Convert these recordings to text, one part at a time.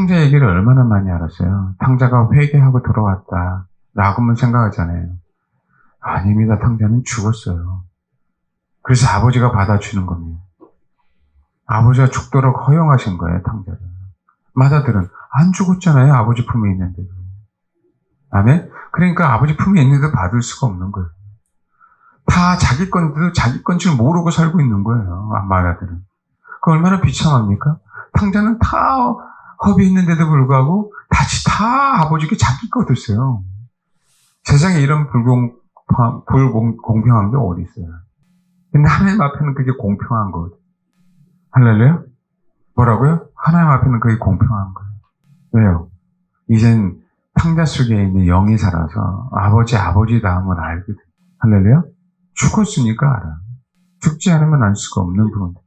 탕자 얘기를 얼마나 많이 알았어요. 탕자가 회개하고 돌아왔다 라고만 생각하잖아요. 아닙니다. 탕자는 죽었어요. 그래서 아버지가 받아주는 겁니다. 아버지가 죽도록 허용하신 거예요. 탕자를. 마다들은 안 죽었잖아요. 아버지 품에 있는데. 아멘? 그러니까 아버지 품에 있는데도 받을 수가 없는 거예요. 다 자기 건데도 자기 건 줄 모르고 살고 있는 거예요. 마다들은. 그 얼마나 비참합니까? 탕자는 다 허비 있는데도 불구하고 다시 다 아버지께 자기 거 드세요. 세상에 이런 불공평한 게 어디 있어요? 근데 하나님 앞에는 그게 공평한 거거든요. 할렐루야? 뭐라고요? 하나님 앞에는 그게 공평한 거예요. 왜요? 이젠 탕자 속에 있는 영이 살아서 아버지 다음을 알거든. 할렐루야? 죽었으니까 알아. 죽지 않으면 알 수가 없는 부분들.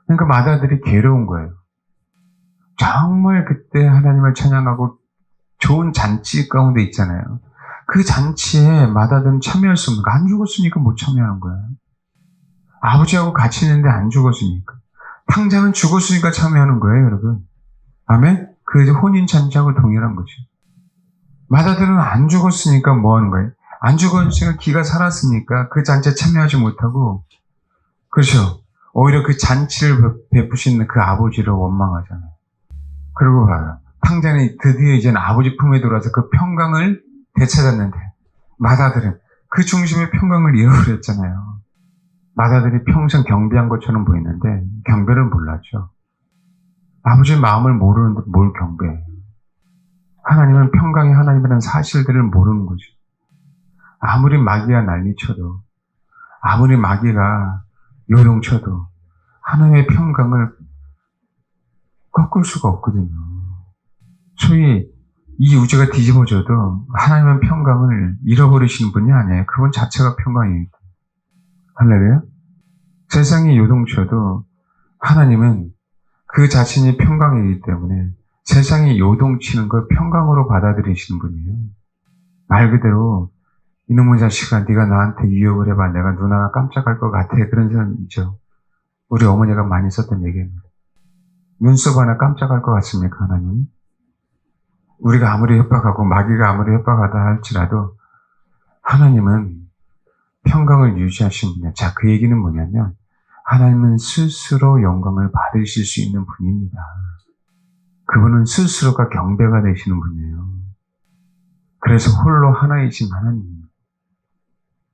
그러니까 마다들이 괴로운 거예요. 정말 그때 하나님을 찬양하고 좋은 잔치 가운데 있잖아요. 그 잔치에 마다들은 참여할 수 없는 거야. 안 죽었으니까 못 참여하는 거야. 아버지하고 같이 있는데 안 죽었으니까. 탕자는 죽었으니까 참여하는 거예요, 여러분. 아멘? 그 혼인 잔치하고 동일한 거죠. 마다들은 안 죽었으니까 뭐 하는 거예요? 안 죽었으니까 기가 살았으니까 그 잔치에 참여하지 못하고, 그렇죠. 오히려 그 잔치를 베푸시는 그 아버지를 원망하잖아요. 그러고 봐요. 탕자는 드디어 이제는 아버지 품에 들어와서 그 평강을 되찾았는데, 마다들은 그 중심의 평강을 잃어버렸잖아요. 마다들이 평생 경배한 것처럼 보이는데 경배를 몰랐죠. 아버지의 마음을 모르는데 뭘 경배해요. 하나님은 평강의 하나님이라는 사실들을 모르는 거죠. 아무리 마귀가 난리쳐도, 아무리 마귀가 요동쳐도 하나님의 평강을 꺾을 수가 없거든요. 소위 이 우주가 뒤집어져도 하나님은 평강을 잃어버리시는 분이 아니에요. 그분 자체가 평강입니다. 할렐루야? 세상이 요동쳐도 하나님은 그 자신이 평강이기 때문에 세상이 요동치는 걸 평강으로 받아들이시는 분이에요. 말 그대로 이놈의 자식아, 네가 나한테 유혹을 해봐. 내가 눈 하나 깜짝할 것 같아. 그런 사람 있죠. 우리 어머니가 많이 썼던 얘기입니다. 눈썹 하나 깜짝할 것 같습니까, 하나님? 우리가 아무리 협박하고 마귀가 아무리 협박하다 할지라도 하나님은 평강을 유지하신 분이야. 자, 그 얘기는 뭐냐면 하나님은 스스로 영광을 받으실 수 있는 분입니다. 그분은 스스로가 경배가 되시는 분이에요. 그래서 홀로 하나이신 하나님.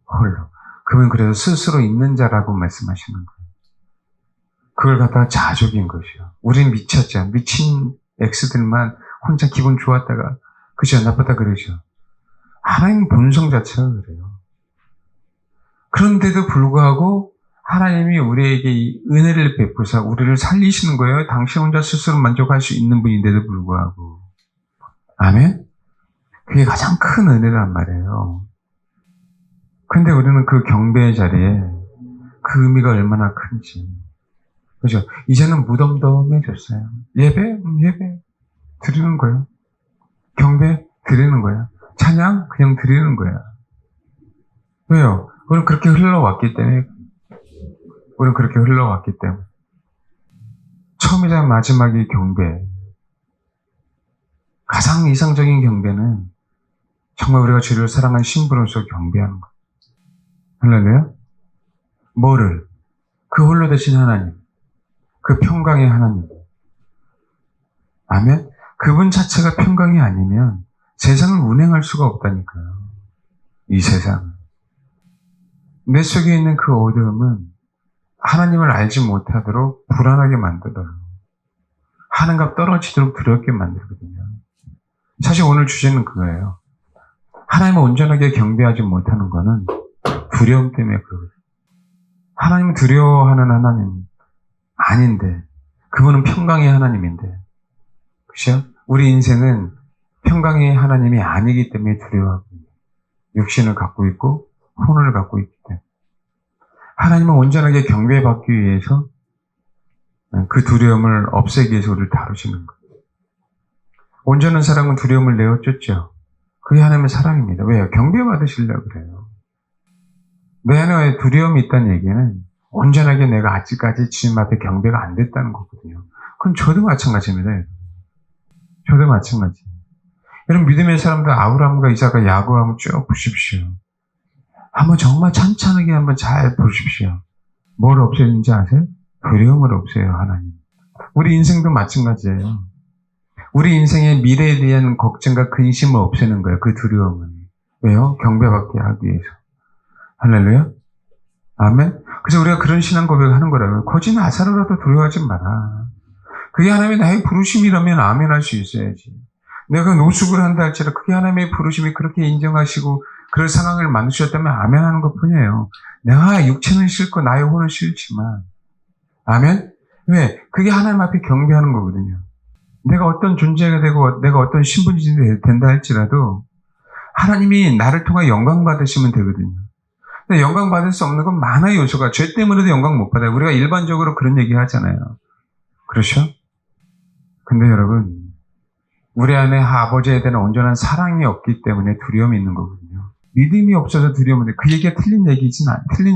홀로. 그분 그래서 스스로 있는 자라고 말씀하시는 거예요. 그걸 갖다가 자족인 것이요. 우린 미쳤죠. 미친 엑스들만 혼자 기분 좋았다가 그죠? 나쁘다 그러죠. 하나님 본성 자체가 그래요. 그런데도 불구하고 하나님이 우리에게 이 은혜를 베푸사 우리를 살리시는 거예요. 당신 혼자 스스로 만족할 수 있는 분인데도 불구하고. 아멘? 그게 가장 큰 은혜란 말이에요. 근데 우리는 그 경배의 자리에 그 의미가 얼마나 큰지. 그죠? 이제는 무덤덤해졌어요. 예배? 예배. 드리는 거예요. 경배? 드리는 거야. 찬양? 그냥 드리는 거야. 왜요? 우리는 그렇게 흘러왔기 때문에. 처음이자 마지막이 경배. 가장 이상적인 경배는 정말 우리가 주를 사랑한 신부로서 경배하는 것. 할렐루야? 뭐를? 그 홀로 되신 하나님. 그 평강의 하나님. 아멘? 그분 자체가 평강이 아니면 세상을 운행할 수가 없다니까요. 이 세상은. 내 속에 있는 그 어두움은 하나님을 알지 못하도록 불안하게 만들어요. 하늘과 떨어지도록 두렵게 만들거든요. 사실 오늘 주제는 그거예요. 하나님을 온전하게 경배하지 못하는 거는 두려움 때문에 그러거든요. 하나님을 두려워하는 하나님 아닌데 그분은 평강의 하나님인데 그렇죠? 우리 인생은 평강의 하나님이 아니기 때문에 두려워하거든요. 육신을 갖고 있고 혼을 갖고 있기 때문에 하나님은 온전하게 경배받기 위해서 그 두려움을 없애기 위해서 우리를 다루시는 거예요. 온전한 사랑은 두려움을 내어쫓죠. 그게 하나님의 사랑입니다. 왜요? 경배받으시려고 그래요. 내 안에 두려움이 있다는 얘기는 온전하게 내가 아직까지 주님 앞에 경배가 안 됐다는 거거든요. 그건 저도 마찬가지입니다. 저도 마찬가지. 여러분 믿음의 사람들 아브라함과 이삭과 야곱 한번 쭉 보십시오. 한번 정말 찬찬하게 한번 잘 보십시오. 뭘 없애는지 아세요? 두려움을 없애요, 하나님. 우리 인생도 마찬가지예요. 우리 인생의 미래에 대한 걱정과 근심을 없애는 거예요. 그 두려움은. 왜요? 경배받게 하기 위해서. 할렐루야? 아멘? 그래서 우리가 그런 신앙 고백을 하는 거라고요. 거짓 나사로라도 두려워하지 마라. 그게 하나님의 나의 부르심이라면 아멘 할 수 있어야지. 내가 노숙을 한다 할지라도 그게 하나님의 부르심이 그렇게 인정하시고 그럴 상황을 만드셨다면 아멘 하는 것 뿐이에요. 내가 육체는 싫고 나의 혼은 싫지만 아멘? 왜? 그게 하나님 앞에 경배하는 거거든요. 내가 어떤 존재가 되고 내가 어떤 신분이 된다 할지라도 하나님이 나를 통해 영광 받으시면 되거든요. 근데 영광 받을 수 없는 건 많아요, 요소가. 죄 때문에도 영광 못 받아요. 우리가 일반적으로 그런 얘기 하잖아요. 그렇죠? 근데 여러분, 우리 안에 아버지에 대한 온전한 사랑이 없기 때문에 두려움이 있는 거거든요. 믿음이 없어서 두려움인데 그 얘기가 틀린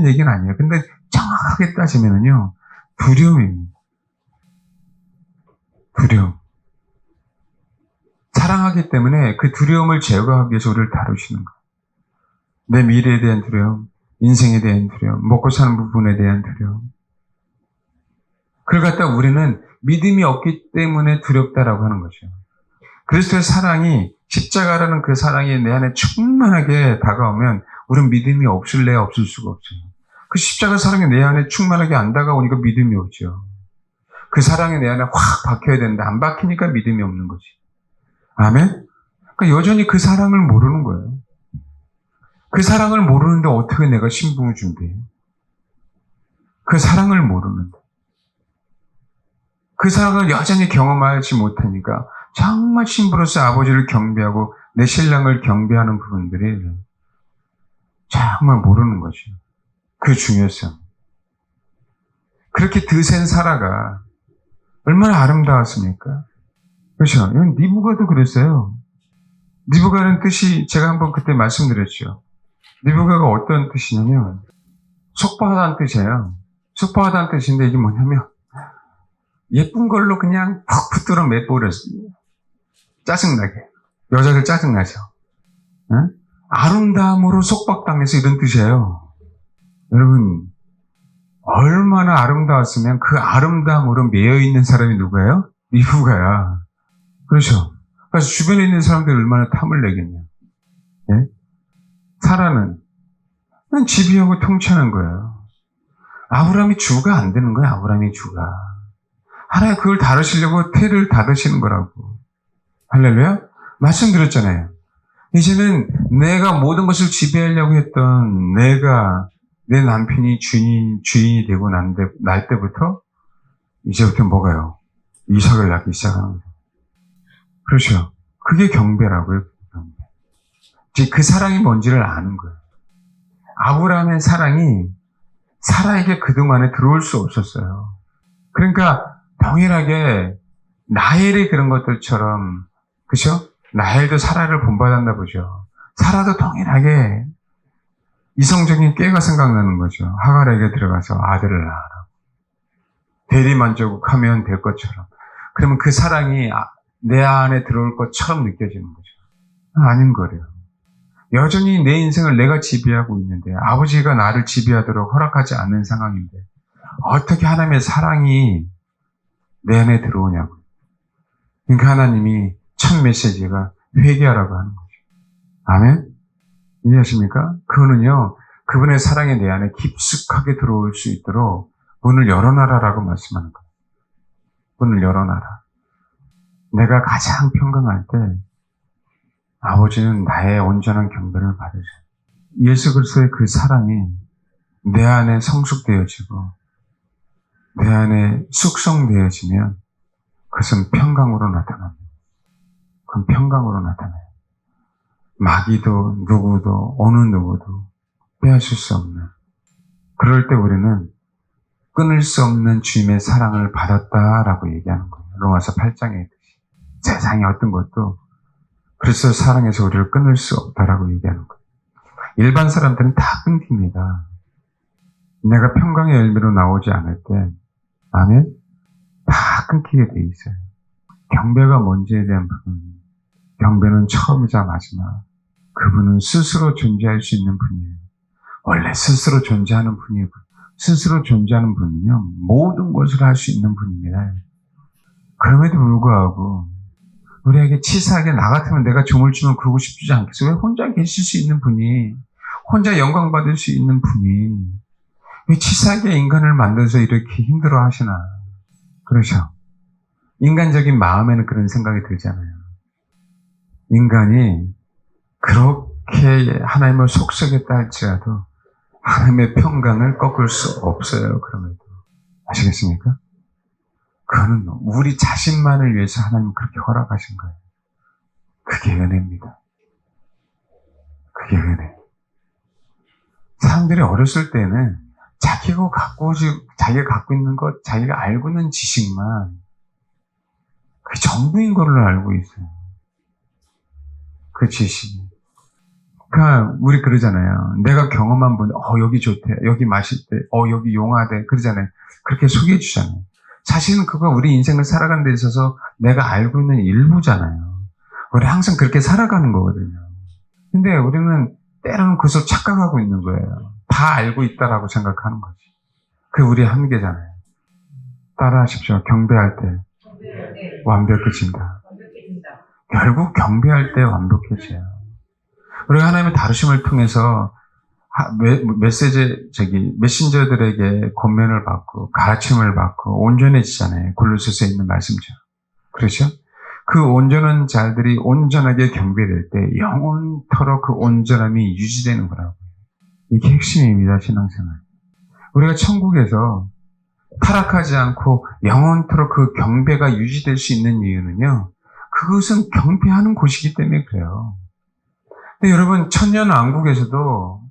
얘기는 아니에요. 근데 정확하게 따지면은요, 두려움입니다. 두려움. 사랑하기 때문에 그 두려움을 제거하기 위해서 우리를 다루시는 거예요. 내 미래에 대한 두려움, 인생에 대한 두려움, 먹고 사는 부분에 대한 두려움. 그걸 갖다 우리는 믿음이 없기 때문에 두렵다라고 하는 거죠. 그리스도의 사랑이, 십자가라는 그 사랑이 내 안에 충만하게 다가오면 우리는 믿음이 없을래야 없을 수가 없어요. 그 십자가 사랑이 내 안에 충만하게 안 다가오니까 믿음이 없죠. 그 사랑이 내 안에 확 박혀야 되는데 안 박히니까 믿음이 없는 거지. 아멘? 그러니까 여전히 그 사랑을 모르는 거예요. 그 사랑을 모르는데 어떻게 내가 신분을 준비해요? 그 사랑을 모르는데. 그 사랑을 여전히 경험하지 못하니까 정말 신부로서 아버지를 경배하고 내 신랑을 경배하는 부분들이 정말 모르는 거죠. 그 중요성. 그렇게 드센 사라가 얼마나 아름다웠습니까? 그렇죠. 이건 니부가도 그랬어요. 니부가는 뜻이 제가 한번 그때 말씀드렸죠. 니부가가 어떤 뜻이냐면 속박하다는 뜻이에요. 속박하다는 뜻인데 이게 뭐냐면 예쁜 걸로 그냥 푹 붙들어 매버렸어요. 짜증나게. 여자들 짜증나죠. 응? 아름다움으로 속박당해서 이런 뜻이에요. 여러분 얼마나 아름다웠으면 그 아름다움으로 매여있는 사람이 누구예요? 니부가야. 그렇죠. 그래서 주변에 있는 사람들이 얼마나 탐을 내겠냐. 예? 사라는 그냥 지배하고 통치하는 거예요. 아브라함이 주가 안 되는 거예요. 아브라함이 주가. 하나님 그걸 다루시려고 태를 닫으시는 거라고. 할렐루야? 말씀드렸잖아요. 이제는 내가 모든 것을 지배하려고 했던 내 남편이 주인이 되고 날 때부터 이제부터 뭐가요? 이삭을 낳기 시작하는 거예요. 그렇죠. 그게 경배라고요. 경배. 이제 그 사랑이 뭔지를 아는 거예요. 아브라함의 사랑이 사라에게 그동안에 들어올 수 없었어요. 그러니까 동일하게 라헬이 그런 것들처럼 그렇죠? 라헬도 사라를 본받았나 보죠. 사라도 동일하게 이성적인 꾀가 생각나는 거죠. 하갈에게 들어가서 아들을 낳아라. 대리만족하면 될 것처럼. 그러면 그 사랑이 내 안에 들어올 것처럼 느껴지는 거죠. 아닌 거래요. 여전히 내 인생을 내가 지배하고 있는데 아버지가 나를 지배하도록 허락하지 않는 상황인데 어떻게 하나님의 사랑이 내 안에 들어오냐고. 그러니까 하나님이 첫 메시지가 회개하라고 하는 거죠. 아멘? 이해하십니까? 그거는요, 그분의 사랑이 내 안에 깊숙하게 들어올 수 있도록 문을 열어놔라라고 말씀하는 거예요. 문을 열어놔라. 내가 가장 평강할 때 아버지는 나의 온전한 경배를 받으셔요. 예수 그리스도의 그 사랑이 내 안에 성숙되어지고 내 안에 숙성되어지면 그것은 평강으로 나타납니다. 그건 평강으로 나타나요. 마귀도 누구도 어느 누구도 빼앗을 수 없는, 그럴 때 우리는 끊을 수 없는 주님의 사랑을 받았다라고 얘기하는 거예요. 로마서 8장에 있듯이 세상의 어떤 것도 그리스도 사랑에서 우리를 끊을 수 없다라고 얘기하는 거예요. 일반 사람들은 다 끊깁니다. 내가 평강의 열매로 나오지 않을 때, 아멘? 다 끊기게 돼 있어요. 경배가 뭔지에 대한 부분, 경배는 처음이자 마지막. 그분은 스스로 존재할 수 있는 분이에요. 원래 스스로 존재하는 분이고, 스스로 존재하는 분은요, 모든 것을 할 수 있는 분입니다. 그럼에도 불구하고 우리에게 치사하게 나 같으면 내가 조물주물 그러고 싶지 않겠어요? 왜 혼자 계실 수 있는 분이, 혼자 영광 받을 수 있는 분이 왜 치사하게 인간을 만들어서 이렇게 힘들어 하시나? 그러죠. 인간적인 마음에는 그런 생각이 들잖아요. 인간이 그렇게 하나님을 속썩였다 할지라도 하나님의 평강을 꺾을 수 없어요. 그럼에도. 아시겠습니까? 그거는 우리 자신만을 위해서 하나님 그렇게 허락하신 거예요. 그게 은혜입니다. 그게 은혜. 사람들이 어렸을 때는 자기가 갖고 있는 것, 자기가 알고 있는 지식만 그게 전부인 걸로 알고 있어요. 그 지식이. 그러니까 우리 그러잖아요. 내가 경험한 분, 여기 좋대, 여기 맛있대, 여기 용하대, 그러잖아요. 그렇게 소개해 주잖아요. 사실은 그거 우리 인생을 살아가는 데 있어서 내가 알고 있는 일부잖아요. 우리 항상 그렇게 살아가는 거거든요. 근데 우리는 때로는 그것을 착각하고 있는 거예요. 다 알고 있다라고 생각하는 거지. 그게 우리의 한계잖아요. 따라하십시오. 경배할 때 완벽해진다. 결국 경배할 때 완벽해져요. 우리가 하나님의 다루심을 통해서 메신저들에게 권면을 받고 가르침을 받고 온전해지잖아요. 골로새서에 있는 말씀처럼. 그렇죠? 그 온전한 자들이 온전하게 경배될 때 영원토록 그 온전함이 유지되는 거라고요. 이게 핵심입니다. 신앙생활. 우리가 천국에서 타락하지 않고 영원토록 그 경배가 유지될 수 있는 이유는요. 그것은 경배하는 곳이기 때문에 그래요. 근데 여러분 천년왕국에서도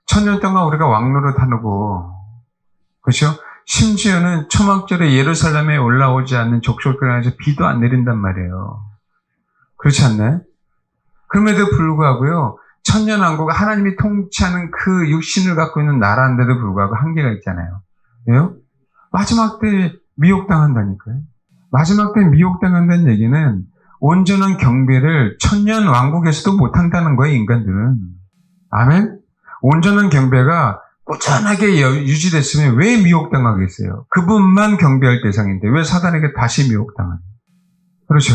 천년 동안 우리가 왕노릇하고, 그렇죠? 심지어는 초막절에 예루살렘에 올라오지 않는 족속들에서 비도 안 내린단 말이에요. 그렇지 않나요? 그럼에도 불구하고요, 천년왕국 하나님이 통치하는 그 육신을 갖고 있는 나라인데도 불구하고 한계가 있잖아요. 왜요? 마지막 때 미혹당한다니까요. 마지막 때 미혹당한다는 얘기는 온전한 경배를 천년왕국에서도 못한다는 거예요, 인간들은. 아멘? 온전한 경배가 꾸준하게 유지됐으면 왜 미혹당하겠어요? 그분만 경배할 대상인데 왜 사단에게 다시 미혹당하냐? 그렇죠.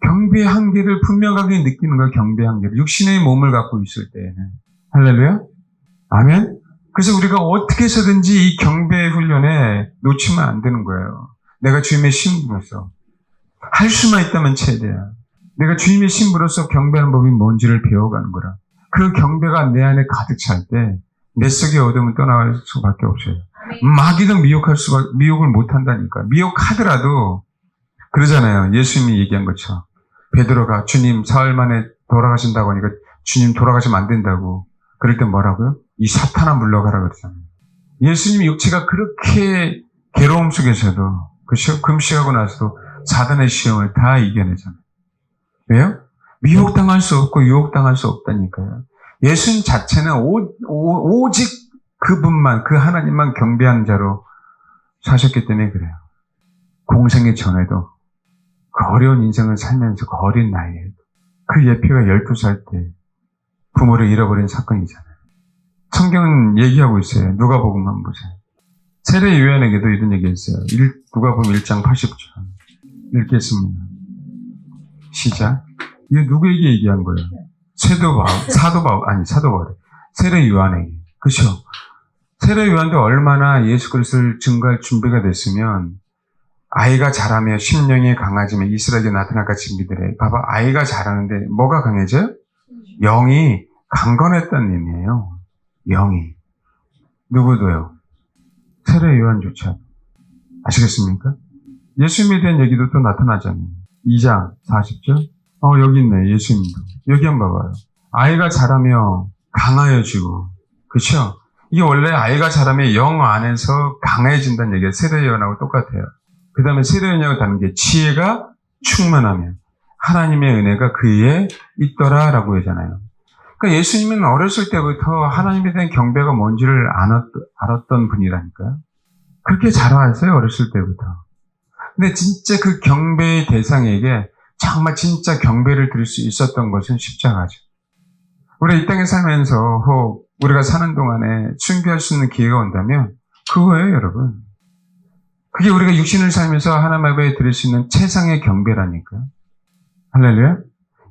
경배의 한계를 분명하게 느끼는 거예요. 경배의 한계를. 육신의 몸을 갖고 있을 때에는. 할렐루야? 아멘? 그래서 우리가 어떻게 해서든지 이 경배의 훈련에 놓치면 안 되는 거예요. 내가 주님의 신부로서 할 수만 있다면 최대한 내가 주님의 신부로서 경배하는 법이 뭔지를 배워가는 거라. 그 경배가 내 안에 가득 찰 때 내 속의 어둠은 떠나갈 수밖에 없어요. 마귀도 미혹을 못한다니까. 미혹하더라도 그러잖아요. 예수님이 얘기한 것처럼 베드로가 주님 사흘 만에 돌아가신다고 하니까 주님 돌아가시면 안 된다고. 그럴 때 뭐라고요? 이 사탄아 물러가라 그러잖아요. 예수님의 육체가 그렇게 괴로움 속에서도 금식하고 나서도 사단의 시험을 다 이겨내잖아요. 왜요? 미혹당할 수 없고 유혹당할 수 없다니까요. 예수님 자체는 오직 그분만, 그 하나님만 경배하는 자로 사셨기 때문에 그래요. 공생의 전에도 그 어려운 인생을 살면서 그 어린 나이에 그 예표가 12살 때 부모를 잃어버린 사건이잖아요. 성경은 얘기하고 있어요. 누가복음 한번 보세요. 세례 요한에게도 이런 얘기 했어요. 누가복음 1장 80절 읽겠습니다. 시작. 이게 누구에게 얘기한 거예요? 사도 바울. 세례 요한에게. 그렇죠? 세례 요한도 얼마나 예수 그리스도를 증거할 준비가 됐으면 아이가 자라며 심령이 강하지만 이스라엘에 나타날까 준비들에 봐봐. 아이가 자라는데 뭐가 강해져요? 영이 강건했다는 의미예요. 영이. 누구도요? 세례 요한조차. 아시겠습니까? 예수님에 대한 얘기도 또 나타나잖아요. 2장 40절. 여기 있네. 예수님도. 여기 한번 봐봐요. 아이가 자라며 강하여지고. 그렇죠? 이게 원래 아이가 자라며 영 안에서 강해진다는 얘기가 세례 요한하고 똑같아요. 그 다음에 세례 요한하고 다른 게 지혜가 충만하며 하나님의 은혜가 그에 있더라라고 하잖아요. 그러니까 예수님은 어렸을 때부터 하나님에 대한 경배가 뭔지를 알았던 분이라니까요. 그렇게 자라왔어요. 어렸을 때부터. 근데 진짜 그 경배의 대상에게 정말 진짜 경배를 드릴 수 있었던 것은 십자가죠. 우리가 이 땅에 살면서 혹 우리가 사는 동안에 순교할 수 있는 기회가 온다면 그거예요, 여러분. 그게 우리가 육신을 살면서 하나님 앞에 드릴 수 있는 최상의 경배라니까요. 할렐루야.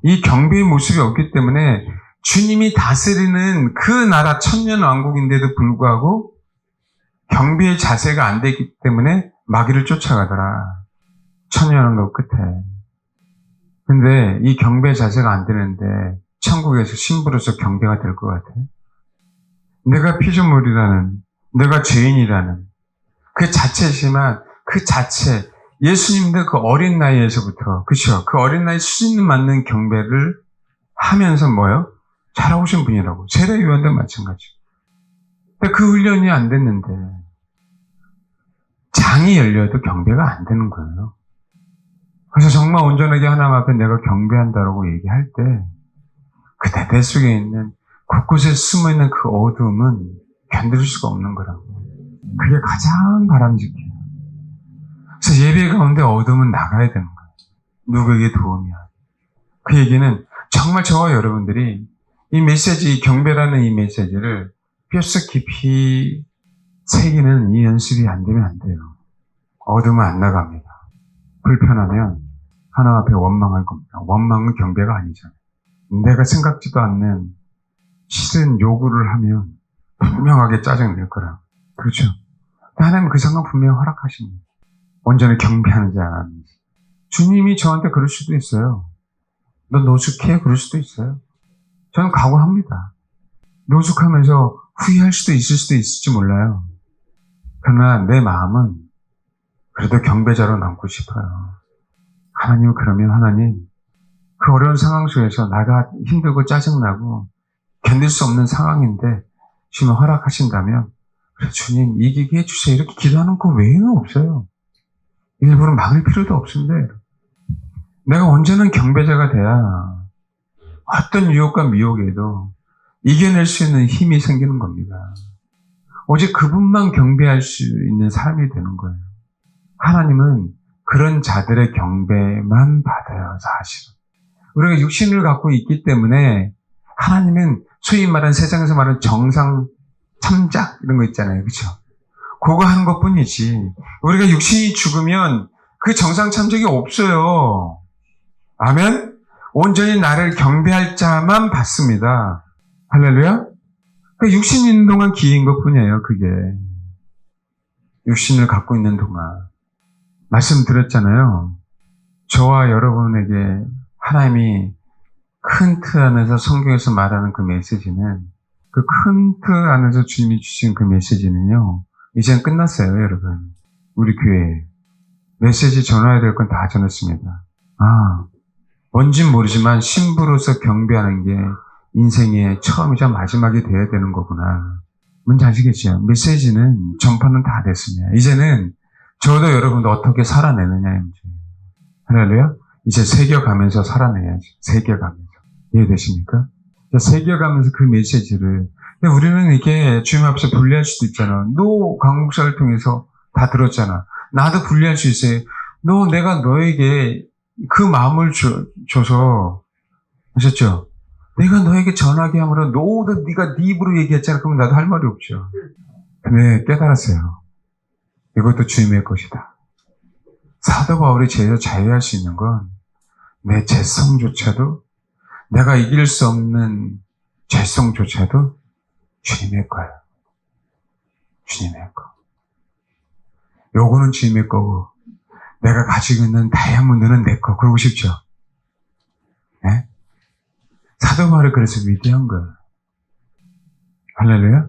이 경배의 모습이 없기 때문에 주님이 다스리는 그 나라 천년 왕국인데도 불구하고 경배의 자세가 안 되기 때문에 마귀를 쫓아가더라. 천년 왕국 끝에. 근데 이 경배 자세가 안 되는데 천국에서 신부로서 경배가 될 것 같아요. 내가 피조물이라는, 내가 죄인이라는 그 자체지만 그 자체, 예수님도 그 어린 나이에서부터, 그쵸? 그 어린 나이 수준 맞는 경배를 하면서 뭐요? 잘하오신 분이라고. 세례 요한도 마찬가지. 근데 그 훈련이 안 됐는데, 장이 열려도 경배가 안 되는 거예요. 그래서 정말 온전하게 하나님 앞에 내가 경배한다라고 얘기할 때, 그 대대 속에 있는 곳곳에 숨어있는 그 어두움은 견딜 수가 없는 거라고. 그게 가장 바람직해요. 그래서 예배 가운데 어둠은 나가야 되는 거예요. 누구에게 도움이야. 그 얘기는 정말 저와 여러분들이 이 메시지, 경배라는 이 메시지를 뼛속 깊이 새기는 이 연습이 안 되면 안 돼요. 어둠은 안 나갑니다. 불편하면 하나님 앞에 원망할 겁니다. 원망은 경배가 아니잖아요. 내가 생각지도 않는 싫은 요구를 하면 분명하게 짜증낼 거라. 그렇죠? 하나님은 그 상황 분명히 허락하십니다. 온전히 경배하는지 안 하는지. 주님이 저한테 그럴 수도 있어요. 너 노숙해? 그럴 수도 있어요. 저는 각오합니다. 노숙하면서 후회할 수도 있을지 몰라요. 그러나 내 마음은 그래도 경배자로 남고 싶어요. 하나님, 그러면 하나님, 그 어려운 상황 속에서 나가 힘들고 짜증나고 견딜 수 없는 상황인데 주님 허락하신다면 그래, 주님 이기게 해주세요. 이렇게 기도하는 거 외에는 없어요. 일부러 막을 필요도 없습니다. 내가 온전한 경배자가 돼야 어떤 유혹과 미혹에도 이겨낼 수 있는 힘이 생기는 겁니다. 오직 그분만 경배할 수 있는 사람이 되는 거예요. 하나님은 그런 자들의 경배만 받아요, 사실은. 우리가 육신을 갖고 있기 때문에 하나님은 소위 말하는 세상에서 말하는 정상 참작 이런 거 있잖아요. 그렇죠? 그거 하는 것뿐이지. 우리가 육신이 죽으면 그 정상 참작이 없어요. 아멘? 온전히 나를 경배할 자만 받습니다. 할렐루야? 그러니까 육신 있는 동안 기회인 것뿐이에요. 그게. 육신을 갖고 있는 동안. 말씀드렸잖아요. 저와 여러분에게 하나님이 큰 틀 안에서 성경에서 말하는 그 메시지는 그 큰 틀 안에서 주님이 주신 그 메시지는요. 이젠 끝났어요, 여러분. 우리 교회에. 메시지 전해야 될 건 다 전했습니다. 뭔진 모르지만 신부로서 경배하는 게 인생의 처음이자 마지막이 돼야 되는 거구나. 뭔지 아시겠죠? 메시지는 전파는 다 됐습니다. 이제는 저도 여러분도 어떻게 살아내느냐의 문제예요. 할렐루야? 이제 새겨가면서 살아내야지. 새겨가면서. 이해되십니까? 새겨가면서 그 메시지를. 근데 우리는 이게 주님 앞에서 분리할 수도 있잖아. 너 강목사를 통해서 다 들었잖아. 나도 분리할 수 있어요. 내가 너에게 그 마음을 줘서, 아셨죠? 내가 너에게 전하게 함으로 너도 네가 네 입으로 얘기했잖아. 그러면 나도 할 말이 없죠. 근데 깨달았어요. 이것도 주님의 것이다. 사도 바울이 죄에서 자유할 수 있는 건 내 죄성조차도 내가 이길 수 없는 죄성조차도 주님의 거예요. 주님의 거. 요거는 주님의 거고 내가 가지고 있는 다이아몬드는 내 거. 그러고 싶죠? 네? 사도 바울이 그래서 위대한 거예요. 할렐루야?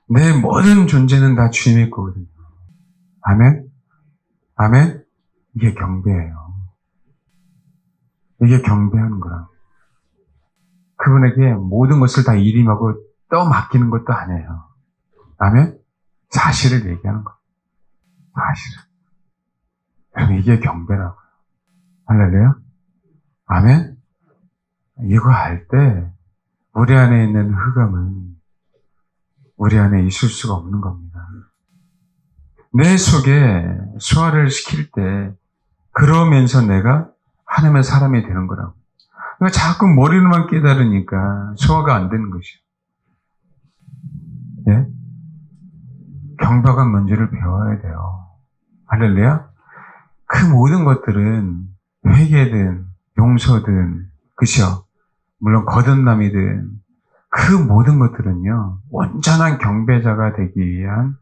내 모든 존재는 다 주님의 거거든요. 아멘? 아멘? 이게 경배예요. 이게 경배하는 거라. 그분에게 모든 것을 다 일임하고 떠맡기는 것도 아니에요. 아멘? 사실을 얘기하는 거. 사실을. 그럼 이게 경배라고요. 할렐루야? 아멘? 이거 할 때 우리 안에 있는 흑암은 우리 안에 있을 수가 없는 겁니다. 내 속에 소화를 시킬 때 그러면서 내가 하나님의 사람이 되는 거라고. 그러니까 자꾸 머리로만 깨달으니까 소화가 안 되는 것이요. 예? 경박한 문제를 배워야 돼요. 할렐루야? 그 모든 것들은 회개든 용서든 그죠? 물론 거듭남이든 그 모든 것들은요 온전한 경배자가 되기 위한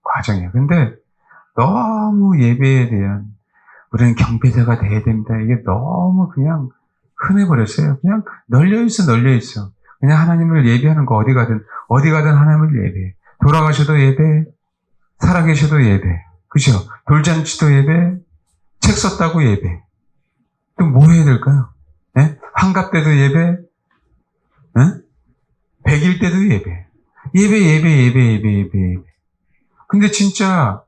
과정이에요. 근데 너무 예배에 대한 우리는 경배자가 돼야 됩니다. 이게 너무 그냥 흔해버렸어요. 그냥 널려있어. 그냥 하나님을 예배하는 거 어디 가든 하나님을 예배해. 돌아가셔도 예배, 살아계셔도 예배. 그죠? 돌잔치도 예배, 책 썼다고 예배. 또 뭐 해야 될까요? 예? 환갑 때도 예배, 예? 100일 때도 예배. 예배. 근데 진짜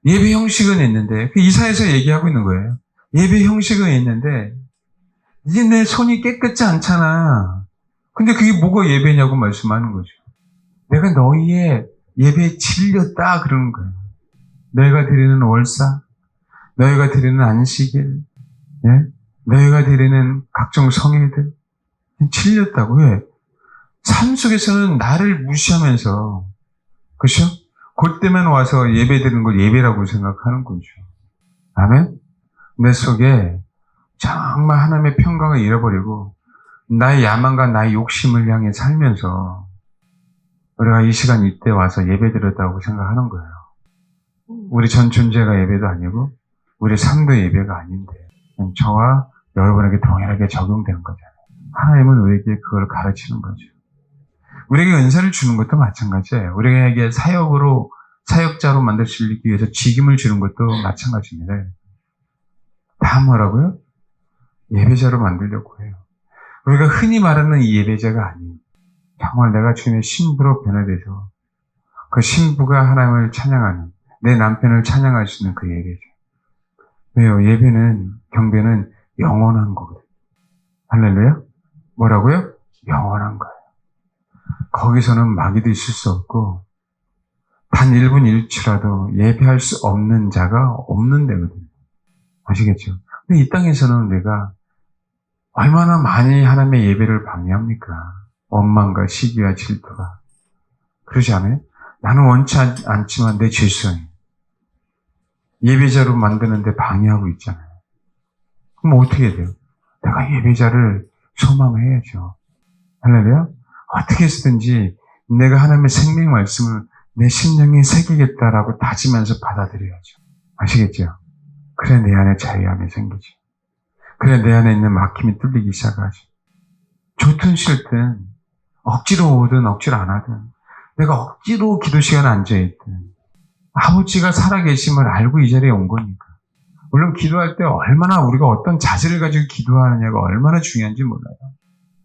예배 형식은 있는데, 그 이사에서 얘기하고 있는 거예요. 예배 형식은 있는데, 이제 내 손이 깨끗지 않잖아. 근데 그게 뭐가 예배냐고 말씀하는 거죠. 내가 너희의 예배에 질렸다 그러는 거예요. 너희가 드리는 월사, 너희가 드리는 안식일, 예? 너희가 드리는 각종 성회들 질렸다고. 왜? 삶 속에서는 나를 무시하면서 그렇죠? 그때만 와서 예배 드리는 걸 예배라고 생각하는 거죠. 아멘? 내 속에 정말 하나님의 평강을 잃어버리고 나의 야망과 나의 욕심을 향해 살면서 우리가 이 시간 이때 와서 예배 드렸다고 생각하는 거예요. 우리 전 존재가 예배도 아니고 우리 삶도 예배가 아닌데 저와 여러분에게 동일하게 적용되는 거잖아요. 하나님은 우리에게 그걸 가르치는 거죠. 우리에게 은사를 주는 것도 마찬가지예요. 우리에게 사역자로 만들기 위해서 직임을 주는 것도 마찬가지입니다. 다 뭐라고요? 예배자로 만들려고 해요. 우리가 흔히 말하는 이 예배자가 아닌 정말 내가 주님의 신부로 변화돼서 그 신부가 하나님을 찬양하는 내 남편을 찬양할 수 있는 그 예배자. 왜요? 예배는 경배는 영원한 거거든요. 할렐루야? 뭐라고요? 영원한 거예요. 거기서는 마귀도 있을 수 없고 단 1분 1초라도 예배할 수 없는 자가 없는 데거든요. 아시겠죠? 근데 이 땅에서는 내가 얼마나 많이 하나님의 예배를 방해합니까? 원망과 시기와 질투가. 그러지 않아요? 나는 원치 않지만 내 죄성이 예배자로 만드는데 방해하고 있잖아요. 그럼 어떻게 돼요? 내가 예배자를 소망해야죠. 할렐루야? 어떻게 해서든지 내가 하나님의 생명 말씀을 내 심령에 새기겠다라고 다지면서 받아들여야죠. 아시겠죠? 그래 내 안에 자유함이 생기지. 그래 내 안에 있는 막힘이 뚫리기 시작하지. 좋든 싫든 억지로 오든 억지로 안 하든 내가 억지로 기도 시간에 앉아있든 아버지가 살아계심을 알고 이 자리에 온 거니까. 물론 기도할 때 얼마나 우리가 어떤 자세를 가지고 기도하느냐가 얼마나 중요한지 몰라요.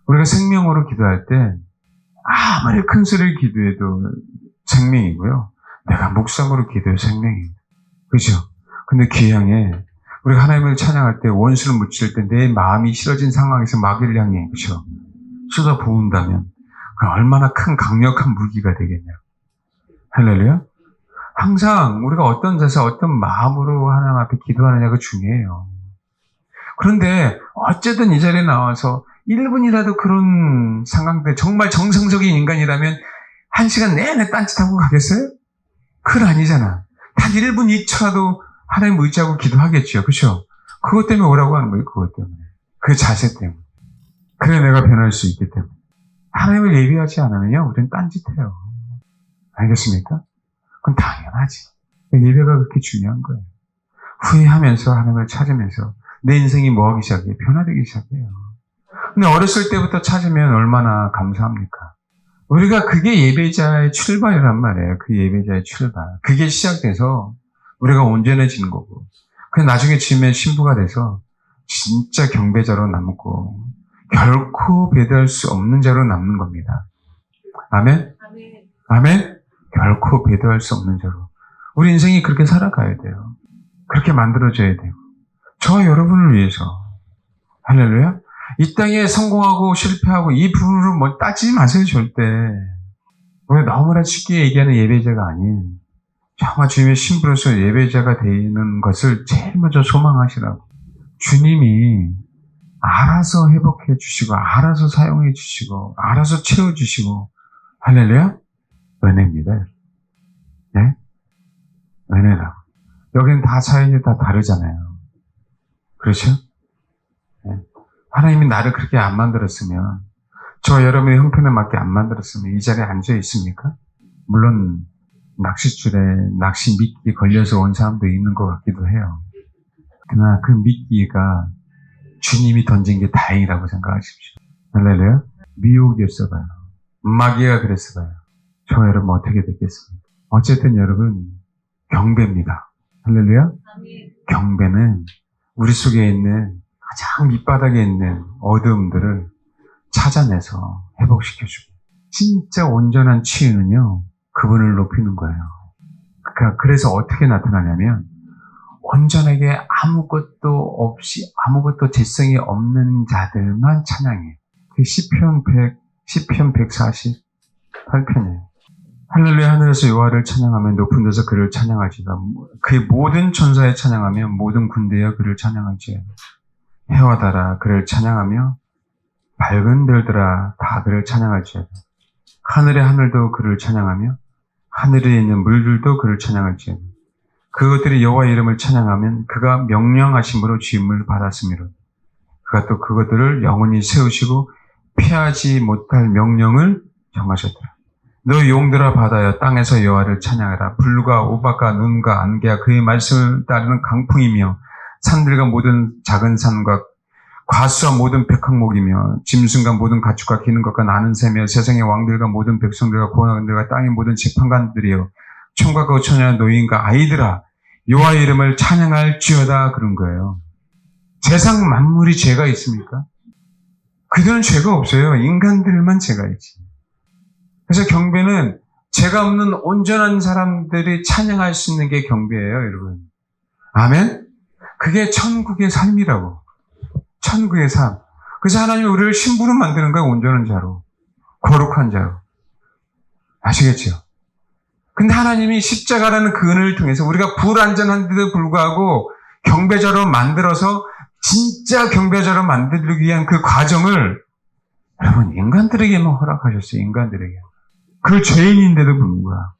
우리가 생명으로 기도할 때 아무리 큰 소리를 기도해도 생명이고요. 내가 묵상으로 기도해도 생명입니다. 그죠? 근데 귀향에 우리가 하나님을 찬양할 때 원수를 무칠 때 내 마음이 싫어진 상황에서 마귀를 향해 그죠? 쏟아 부은다면 그 얼마나 큰 강력한 무기가 되겠냐. 할렐루야? 항상 우리가 어떤 자세, 어떤 마음으로 하나님 앞에 기도하느냐가 중요해요. 그런데 어쨌든 이 자리에 나와서 1분이라도 그런 상황들, 정말 정상적인 인간이라면 1시간 내내 딴짓하고 가겠어요? 그건 아니잖아. 단 1분 2초라도 하나님 의지하고 기도하겠죠. 그렇죠? 그것 때문에 오라고 하는 거예요. 그것 때문에. 그 자세 때문에. 그래 내가 변할 수 있기 때문에. 하나님을 예배하지 않으면요. 우리는 딴짓해요. 알겠습니까? 그건 당연하지. 예배가 그렇게 중요한 거예요. 후회하면서 하나님을 찾으면서 내 인생이 뭐하기 시작해요? 변화되기 시작해요. 근데 어렸을 때부터 찾으면 얼마나 감사합니까? 우리가 그게 예배자의 출발이란 말이에요. 그 예배자의 출발. 그게 시작돼서 우리가 온전해지는 거고. 그 나중에 주님의 신부가 돼서 진짜 경배자로 남고 결코 배대할 수 없는 자로 남는 겁니다. 아멘? 아멘? 결코 배도할 수 없는 자로. 우리 인생이 그렇게 살아가야 돼요. 그렇게 만들어져야 돼요. 저와 여러분을 위해서. 할렐루야? 이 땅에 성공하고 실패하고 이 부분으로 뭐 따지지 마세요, 절대. 우리가 너무나 쉽게 얘기하는 예배자가 아닌 정말 주님의 신부로서 예배자가 되는 것을 제일 먼저 소망하시라고. 주님이 알아서 회복해 주시고, 알아서 사용해 주시고, 알아서 채워 주시고, 할렐루야? 은혜입니다. 네? 은혜라고. 여기는 다 사연이 다 다르잖아요. 그렇죠? 네. 하나님이 나를 그렇게 안 만들었으면, 저 여러분의 형편에 맞게 안 만들었으면 이 자리에 앉아 있습니까? 물론 낚싯줄에 낚시 미끼 걸려서 온 사람도 있는 것 같기도 해요. 그러나 그 미끼가 주님이 던진 게 다행이라고 생각하십시오. 할렐루야? 미혹이었어 봐요. 마귀가 그랬어 봐요. 저 여러분 어떻게 됐겠습니까? 어쨌든 여러분 경배입니다. 할렐루야? 경배는 우리 속에 있는 가장 밑바닥에 있는 어두움들을 찾아내서 회복시켜주고, 진짜 온전한 치유는요, 그분을 높이는 거예요. 그러니까 그래서 어떻게 나타나냐면, 온전하게 아무것도 없이, 아무것도 재성이 없는 자들만 찬양해요. 그 시편 148편이에요. 할렐루야, 하늘에서 여호와를 찬양하면 높은 데서 그를 찬양하지다. 그의 모든 천사에 찬양하며 모든 군대여 그를 찬양하지. 해와 달아 그를 찬양하며 밝은 별들아 다 그를 찬양하지. 하늘의 하늘도 그를 찬양하며 하늘에 있는 물들도 그를 찬양하지. 그것들이 여호와 이름을 찬양하면 그가 명령하심으로 지음을 받았으므로 그가 또 그것들을 영원히 세우시고 피하지 못할 명령을 정하셨더라. 너 용들아 바다여 땅에서 여호와를 찬양하라. 불과 우박과 눈과 안개와 그의 말씀을 따르는 강풍이며 산들과 모든 작은 산과 과수와 모든 백항목이며 짐승과 모든 가축과 기는 것과 나는 새며 세상의 왕들과 모든 백성들과 고난들과 땅의 모든 재판관들이여 총각과 처녀와 노인과 아이들아 여호와의 이름을 찬양할지어다. 그런 거예요. 세상 만물이 죄가 있습니까? 그들은 죄가 없어요. 인간들만 죄가 있지. 그래서 경배는 죄가 없는 온전한 사람들이 찬양할 수 있는 게 경배예요, 여러분. 아멘? 그게 천국의 삶이라고. 천국의 삶. 그래서 하나님이 우리를 신부로 만드는 거예요. 온전한 자로. 거룩한 자로. 아시겠죠? 근데 하나님이 십자가라는 그 은혜를 통해서 우리가 불완전한데도 불구하고 경배자로 만들어서 진짜 경배자로 만들기 위한 그 과정을 여러분 인간들에게만 허락하셨어요. 인간들에게. 그 죄인인데도 불구하고.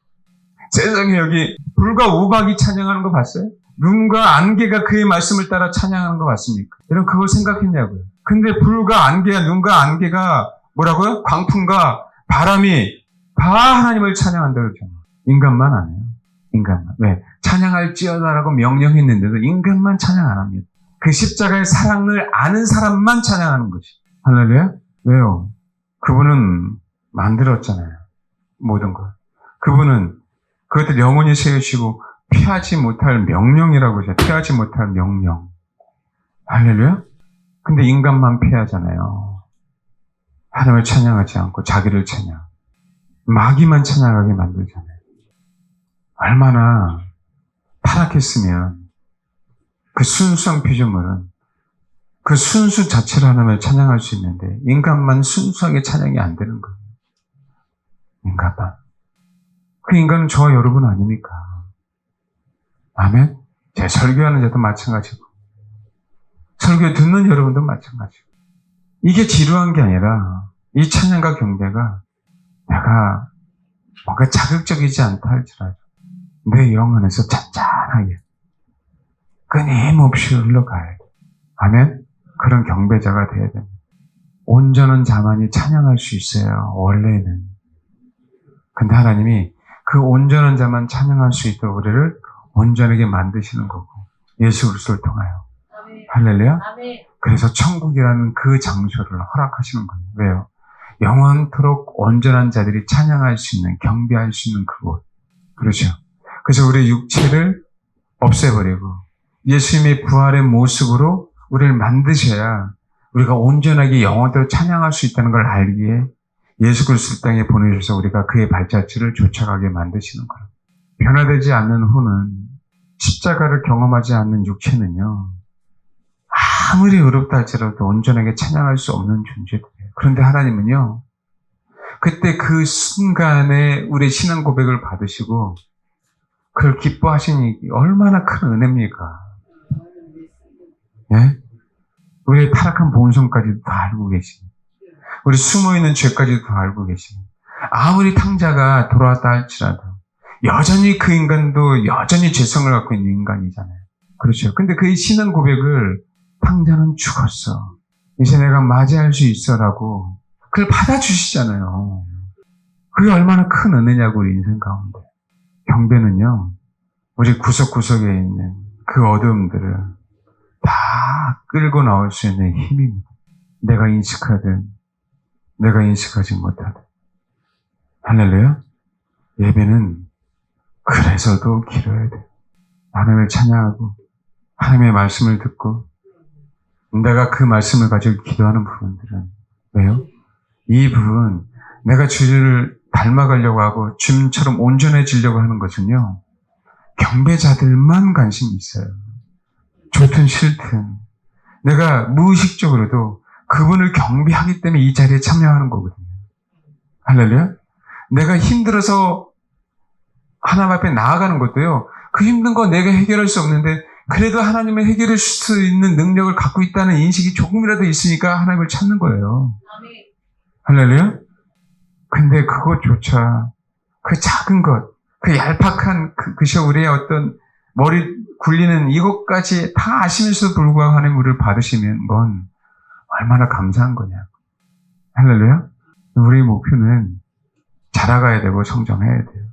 세상에 여기 불과 우박이 찬양하는 거 봤어요? 눈과 안개가 그의 말씀을 따라 찬양하는 거 봤습니까? 여러분 그걸 생각했냐고요. 근데 불과 안개와 눈과 안개가 뭐라고요? 광풍과 바람이 다 하나님을 찬양한다고 그러잖아요. 인간만 안 해요. 인간만. 왜? 찬양할지어다라고 명령했는데도 인간만 찬양 안 합니다. 그 십자가의 사랑을 아는 사람만 찬양하는 거지. 할렐루야? 왜요? 그분은 만들었잖아요. 모든 걸. 그분은 그것들 영원히 세우시고 피하지 못할 명령이라고 하죠. 피하지 못할 명령. 할렐루야? 근데 인간만 피하잖아요. 하나님을 찬양하지 않고 자기를 찬양. 마귀만 찬양하게 만들잖아요. 얼마나 타락했으면 그 순수한 피조물은 그 순수 자체로 하나님을 찬양할 수 있는데 인간만 순수하게 찬양이 안 되는 거예요. 인간만. 그 인간은 저와 여러분 아닙니까? 아멘? 제 설교하는 자도 마찬가지고 설교 듣는 여러분도 마찬가지고 이게 지루한 게 아니라 이 찬양과 경배가 내가 뭔가 자극적이지 않다 할지라도 내 영 안에서 잔잔하게 끊임없이 흘러가야 돼. 아멘? 그런 경배자가 돼야 됩니다. 온전한 자만이 찬양할 수 있어요. 원래는. 근데 하나님이 그 온전한 자만 찬양할 수 있도록 우리를 온전하게 만드시는 거고 예수 그리스도를 통하여. 아멘. 할렐루야? 아멘. 그래서 천국이라는 그 장소를 허락하시는 거예요. 왜요? 영원토록 온전한 자들이 찬양할 수 있는, 경배할 수 있는 그곳. 그렇죠? 그래서 우리의 육체를 없애버리고 예수님의 부활의 모습으로 우리를 만드셔야 우리가 온전하게 영원토록 찬양할 수 있다는 걸 알기에 예수 그리스도 땅에 보내주셔서 우리가 그의 발자취를 쫓아가게 만드시는 거예요. 변화되지 않는 후는 십자가를 경험하지 않는 육체는요. 아무리 어렵다 할지라도 온전하게 찬양할 수 없는 존재들이에요. 그런데 하나님은요. 그때 그 순간에 우리의 신앙 고백을 받으시고 그걸 기뻐하시니 얼마나 큰 은혜입니까? 예? 우리의 타락한 본성까지도 다 알고 계시니, 우리 숨어있는 죄까지도 다 알고 계시니, 아무리 탕자가 돌아왔다 할지라도 여전히 그 인간도 여전히 죄성을 갖고 있는 인간이잖아요. 그렇죠. 근데 그 신앙 고백을 탕자는 죽었어, 이제 내가 맞이할 수 있어라고 그걸 받아주시잖아요. 그게 얼마나 큰 은혜냐고, 우리 인생 가운데. 경배는요, 우리 구석구석에 있는 그 어두움들을 다 끌고 나올 수 있는 힘입니다. 내가 인식하든 내가 인식하지 못하든. 할렐루야. 예배는 그래서도 길어야 돼요. 하나님을 찬양하고 하나님의 말씀을 듣고 내가 그 말씀을 가지고 기도하는 부분들은, 왜요? 이 부분, 내가 주를 닮아가려고 하고 주님처럼 온전해지려고 하는 것은요, 경배자들만 관심이 있어요. 좋든 싫든 내가 무의식적으로도 그분을 경배하기 때문에 이 자리에 참여하는 거거든요. 할렐루야. 내가 힘들어서 하나님 앞에 나아가는 것도요, 그 힘든 거 내가 해결할 수 없는데 그래도 하나님을 해결할 수 있는 능력을 갖고 있다는 인식이 조금이라도 있으니까 하나님을 찾는 거예요. 할렐루야. 근데 그것조차, 그 작은 것, 그 얄팍한 그것이 우리의 어떤 머리 굴리는 이것까지 다 아시면서도 불구하고 하나님 우리를 받으시면 건 얼마나 감사한 거냐. 할렐루야. 우리의 목표는 자라가야 되고 성장해야 돼요.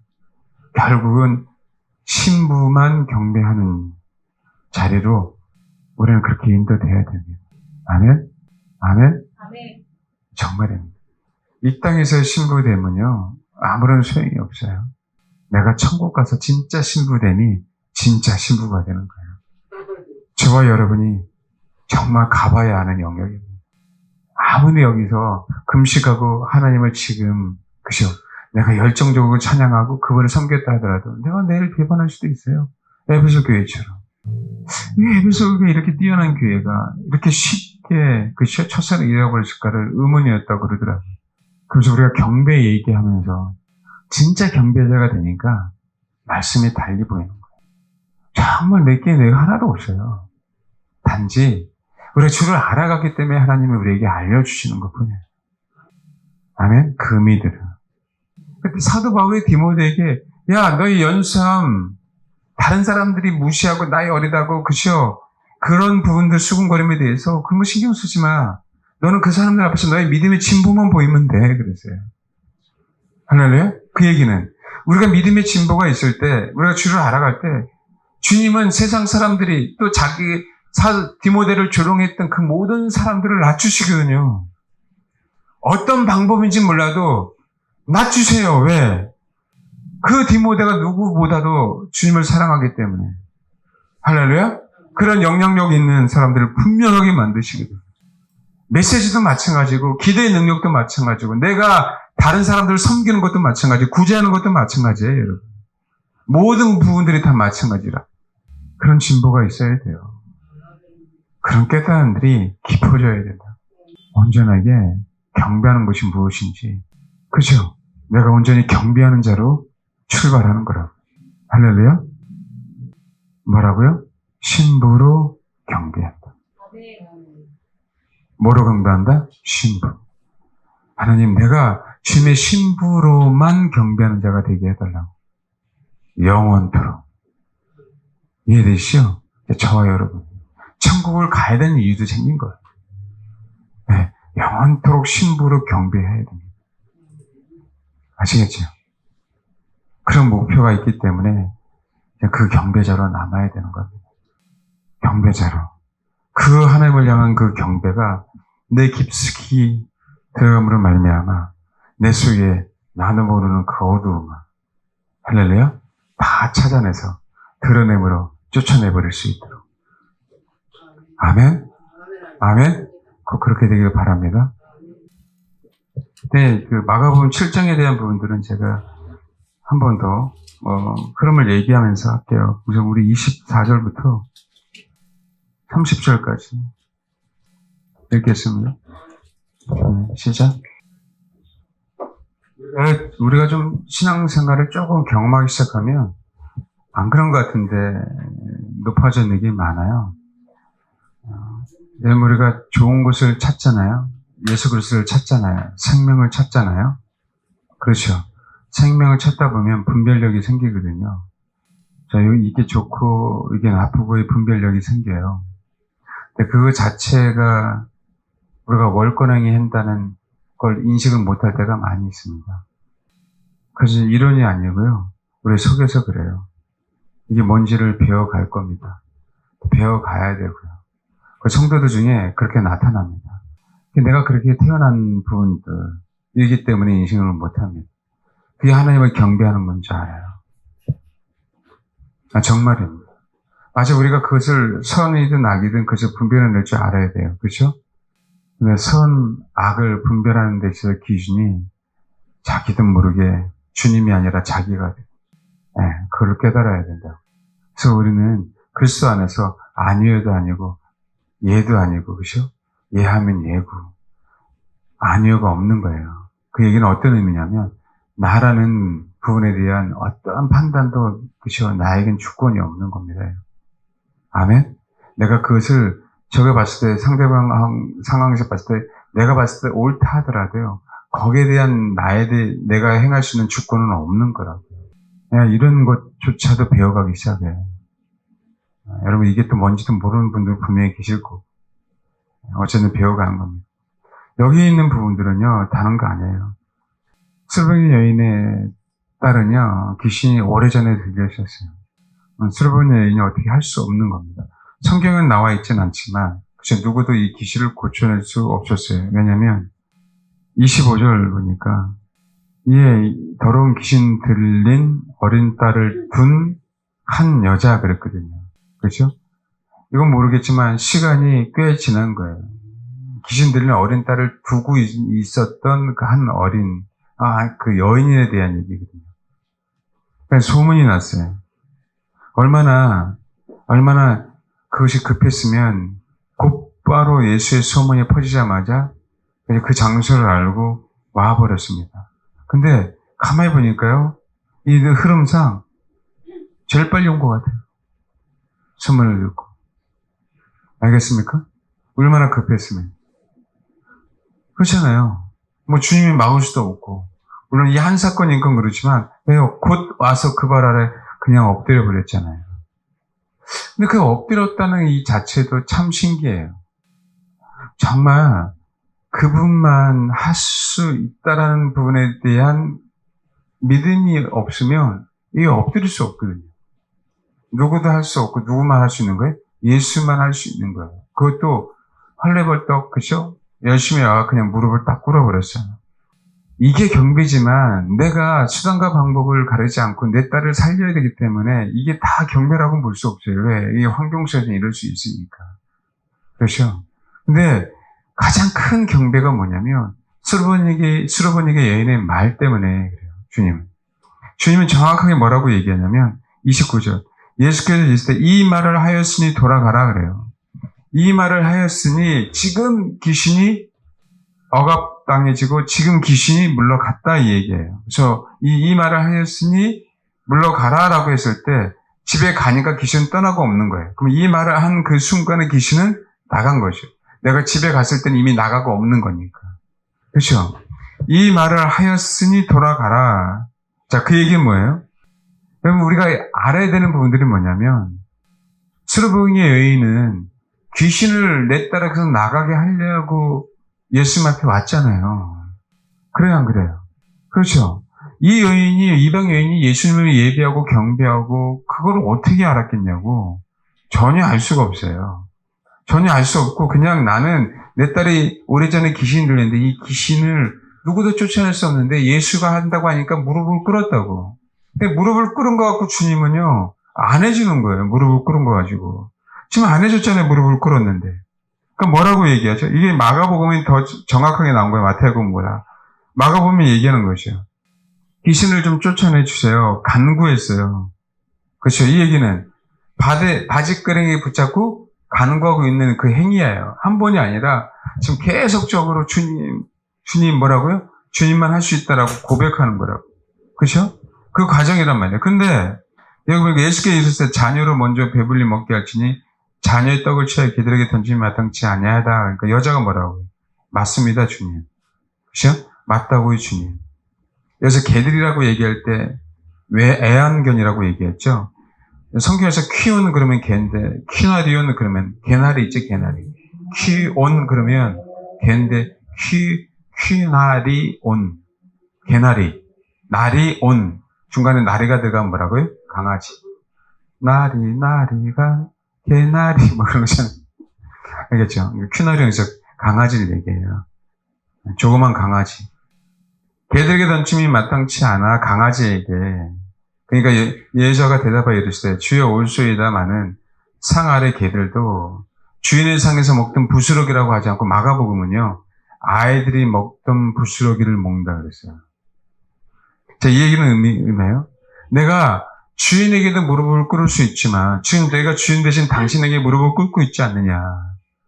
결국은 신부만 경배하는 자리로 우리는 그렇게 인도돼야 됩니다. 아멘? 아멘? 아멘. 정말입니다. 이 땅에서 신부되면요, 아무런 소용이 없어요. 내가 천국 가서 진짜 신부됨이 진짜 신부가 되는 거예요. 저와 여러분이 정말 가봐야 하는 영역입니다. 아무리 여기서 금식하고 하나님을 지금, 그죠? 내가 열정적으로 찬양하고 그분을 섬겼다 하더라도 내가 내일 배반할 수도 있어요. 에베소 교회처럼. 왜 에베소 교회 이렇게 뛰어난 교회가 이렇게 쉽게 그 첫사를 잃어버렸을까를 의문이었다고 그러더라고요. 그래서 우리가 경배 얘기하면서 진짜 경배자가 되니까 말씀이 달리 보이는 거예요. 정말 내게 내가 하나도 없어요. 단지 우리가 주를 알아갔기 때문에 하나님이 우리에게 알려주시는 것뿐이에요. 아멘? 금이 들어. 그때 사도 바울이 디모데에게, 야, 너희 연수함 다른 사람들이 무시하고 나이 어리다고, 그죠? 그런 부분들 수군거림에 대해서 그런 거 신경 쓰지 마. 너는 그 사람들 앞에서 너의 믿음의 진보만 보이면 돼. 그랬어요. 할렐루야? 그 얘기는 우리가 믿음의 진보가 있을 때, 우리가 주를 알아갈 때, 주님은 세상 사람들이 또 자기 디모데를 조롱했던 그 모든 사람들을 낮추시거든요. 어떤 방법인지 몰라도 낮추세요. 왜? 그 디모데가 누구보다도 주님을 사랑하기 때문에. 할렐루야? 그런 영향력 있는 사람들을 분명하게 만드시거든요. 메시지도 마찬가지고, 기도의 능력도 마찬가지고, 내가 다른 사람들을 섬기는 것도 마찬가지고, 구제하는 것도 마찬가지예요, 여러분. 모든 부분들이 다 마찬가지라. 그런 진보가 있어야 돼요. 그런 깨달음들이 깊어져야 된다. 온전하게 경배하는 것이 무엇인지. 그죠? 내가 온전히 경배하는 자로 출발하는 거라고. 할렐루야? 뭐라고요? 신부로 경배한다. 뭐로 경배한다? 신부. 하나님, 내가 주님의 신부로만 경배하는 자가 되게 해달라고. 영원토록. 이해되시죠? 저와 여러분. 천국을 가야 되는 이유도 생긴 거예요. 네, 영원토록 신부로 경배해야 됩니다. 아시겠죠? 그런 목표가 있기 때문에 그 경배자로 남아야 되는 겁니다. 경배자로. 그 하나님을 향한 그 경배가 내 깊숙이 들어감으로 말미암아 내 속에 나는 모르는 그 어두움을, 할렐루야, 다 찾아내서 드러내므로 쫓아내버릴 수 있도록. 아멘? 아멘? 꼭 그렇게 되기를 바랍니다. 네, 그 마가복음 7장에 대한 부분들은 제가 한 번 더 흐름을 얘기하면서 할게요. 우선 우리 24절부터 30절까지 읽겠습니다. 시작. 우리가 좀 신앙생활을 조금 경험하기 시작하면 안 그런 것 같은데 높아져 있는 게 많아요. 여러분, 우리가 좋은 곳을 찾잖아요. 예수 그리스도를 찾잖아요. 생명을 찾잖아요. 그렇죠. 생명을 찾다 보면 분별력이 생기거든요. 자, 이게 좋고 이게 나쁘고의 분별력이 생겨요. 근데 그거 자체가 우리가 월권행이 한다는 걸 인식을 못할 때가 많이 있습니다. 그래서 이론이 아니고요. 우리 속에서 그래요. 이게 뭔지를 배워갈 겁니다. 배워가야 되고요. 그 성도들 중에 그렇게 나타납니다. 내가 그렇게 태어난 부분들이기 때문에 인식을 못합니다. 그게 하나님을 경배하는 건지 알아요. 정말입니다. 맞아, 우리가 그것을 선이든 악이든 그것을 분별해낼 줄 알아야 돼요. 그렇죠? 근데 선, 악을 분별하는 데 있어서 기준이 자기도 모르게 주님이 아니라 자기가 돼요. 네, 그걸 깨달아야 된다. 그래서 우리는 그리스도 안에서 아니요도 아니고 예도 아니고, 그렇죠? 예하면 예고 아니요가 없는 거예요. 그 얘기는 어떤 의미냐면 나라는 부분에 대한 어떠한 판단도, 그렇죠? 나에겐 주권이 없는 겁니다. 아멘? 내가 그것을 저게 봤을 때, 상대방 상황에서 봤을 때, 내가 봤을 때 옳다 하더라도요, 거기에 대한 내가 행할 수 있는 주권은 없는 거라고요. 이런 것조차도 배워가기 시작해요. 여러분, 이게 또 뭔지도 모르는 분들 분명히 계실 거고, 어쨌든 배워가는 겁니다. 여기 있는 부분들은요, 다른 거 아니에요. 수르바니 여인의 딸은요, 귀신이 오래전에 들려있었어요. 수르바니 여인이 어떻게 할 수 없는 겁니다. 성경은 나와 있진 않지만, 그쵸, 누구도 이 귀신을 고쳐낼 수 없었어요. 왜냐면, 25절 보니까, 이에 더러운 귀신 들린 어린 딸을 둔 한 여자 그랬거든요. 그렇죠? 이건 모르겠지만 시간이 꽤 지난 거예요. 귀신 들린 어린 딸을 두고 있었던 그 한 그 여인에 대한 얘기거든요. 그래서 소문이 났어요. 얼마나 그것이 급했으면 곧바로 예수의 소문이 퍼지자마자 그 장소를 알고 와버렸습니다. 근데 가만히 보니까요, 이 흐름상 제일 빨리 온 것 같아요. 소문을 듣고. 알겠습니까? 얼마나 급했으면. 그렇잖아요. 뭐 주님이 막을 수도 없고. 물론 이 한 사건인 건 그렇지만, 왜요? 곧 와서 그 발 아래 그냥 엎드려 버렸잖아요. 근데 그 엎드렸다는 이 자체도 참 신기해요. 정말 그분만 할 수 있다라는 부분에 대한 믿음이 없으면 이게 엎드릴 수 없거든요. 누구도 할 수 없고 누구만 할 수 있는 거예요? 예수만 할 수 있는 거예요. 그것도 헐레벌떡, 그죠? 열심히 나가 그냥 무릎을 딱 꿇어버렸어요. 이게 경배지만 내가 수단과 방법을 가르지 않고 내 딸을 살려야 되기 때문에 이게 다 경배라고는 볼 수 없어요. 왜? 이 환경 속에서 이럴 수 있으니까. 그렇죠? 근데 가장 큰 경배가 뭐냐면 수르바니게 여인의 말 때문에 그래요. 주님은 정확하게 뭐라고 얘기하냐면 29절 예수께서 있을 때 이 말을 하였으니 돌아가라 그래요. 이 말을 하였으니 지금 귀신이 억압당해지고 지금 귀신이 물러갔다 이 얘기예요. 그래서 이 말을 하였으니 물러가라라고 했을 때 집에 가니까 귀신은 떠나고 없는 거예요. 그럼 이 말을 한 그 순간에 귀신은 나간 거죠. 내가 집에 갔을 때는 이미 나가고 없는 거니까. 그렇죠? 이 말을 하였으니 돌아가라. 자, 그 얘기는 뭐예요? 여러분, 우리가 알아야 되는 부분들이 뭐냐면 수르바니 여인은 귀신을 내 딸에게서 나가게 하려고 예수님 앞에 왔잖아요. 그래요, 안 그래요? 그렇죠? 이방 여인이 예수님을 예배하고 경배하고 그걸 어떻게 알았겠냐고. 전혀 알 수가 없어요. 전혀 알 수 없고 그냥 나는 내 딸이 오래전에 귀신이 들렸는데 이 귀신을 누구도 쫓아낼 수 없는데 예수가 한다고 하니까 무릎을 꿇었다고. 근데 무릎을 꿇은 거 갖고 주님은요 안 해주는 거예요. 무릎을 꿇은 거 가지고. 지금 안 해줬잖아요. 무릎을 꿇었는데. 그럼 뭐라고 얘기하죠? 이게 마가복음이 더 정확하게 나온 거예요. 마태복음보다. 마가복음이 얘기하는 것이요. 귀신을 좀 쫓아내 주세요. 간구했어요. 그렇죠. 이 얘기는 바짓가랑이 붙잡고 간구하고 있는 그 행위예요. 한 번이 아니라 지금 계속적으로 주님 뭐라고요? 주님만 할 수 있다라고 고백하는 거라고. 그렇죠? 그 과정이란 말이에요. 근데 여기 보니까 예수께서 이르시되 자녀로 먼저 배불리 먹게 할지니 자녀의 떡을 취하여 개들에게 던지면 마땅치 아니하다. 그러니까 여자가 뭐라고? 맞습니다, 주님. 그렇죠? 맞다고요, 주님. 그래서 개들이라고 얘기할 때 왜 애완견이라고 얘기했죠? 성경에서 퀴온 그러면 개인데 퀴나리온 그러면 개나리 있죠, 개나리. 퀴온 그러면 개인데 퀴나리온 개나리. 나리온 중간에 나리가 들어가면 뭐라고요? 강아지. 나리가 개나리 뭐 그런 거잖아요. 알겠죠? 퀴나리온에서 강아지를 얘기해요. 조그만 강아지. 개들에게 던짐이 마땅치 않아 강아지에게. 그러니까 예수가 대답하여 이르시되 주여 올소이다마는 상 아래 개들도 주인의 상에서 먹던 부스러기라고 하지 않고 마가복음은요 아이들이 먹던 부스러기를 먹는다 그랬어요. 자, 이 얘기는 의미해요. 내가 주인에게도 무릎을 꿇을 수 있지만 지금 내가 주인 대신 당신에게 무릎을 꿇고 있지 않느냐.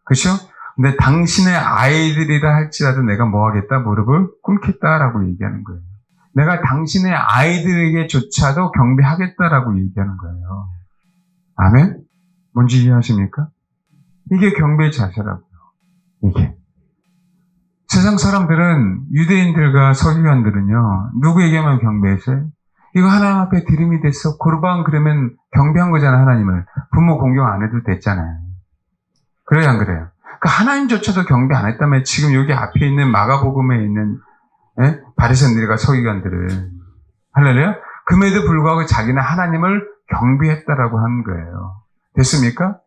그렇죠? 근데 당신의 아이들이라 할지라도 내가 뭐 하겠다? 무릎을 꿇겠다라고 얘기하는 거예요. 내가 당신의 아이들에게조차도 경배하겠다라고 얘기하는 거예요. 아멘? 뭔지 이해하십니까? 이게 경배의 자세라고요. 이게. 세상 사람들은 유대인들과 서기관들은요. 누구에게만 경배했어요? 이거 하나님 앞에 드림이 됐어. 고르반 그러면 경배한 거잖아요. 하나님을. 부모 공경 안 해도 됐잖아요. 그래요 안 그래요? 그 하나님조차도 경배 안 했다면 지금 여기 앞에 있는 마가복음에 있는 바리새인들과 서기관들은 할렐루야? 그럼에도 불구하고 자기는 하나님을 경배했다라고 하는 거예요. 됐습니까?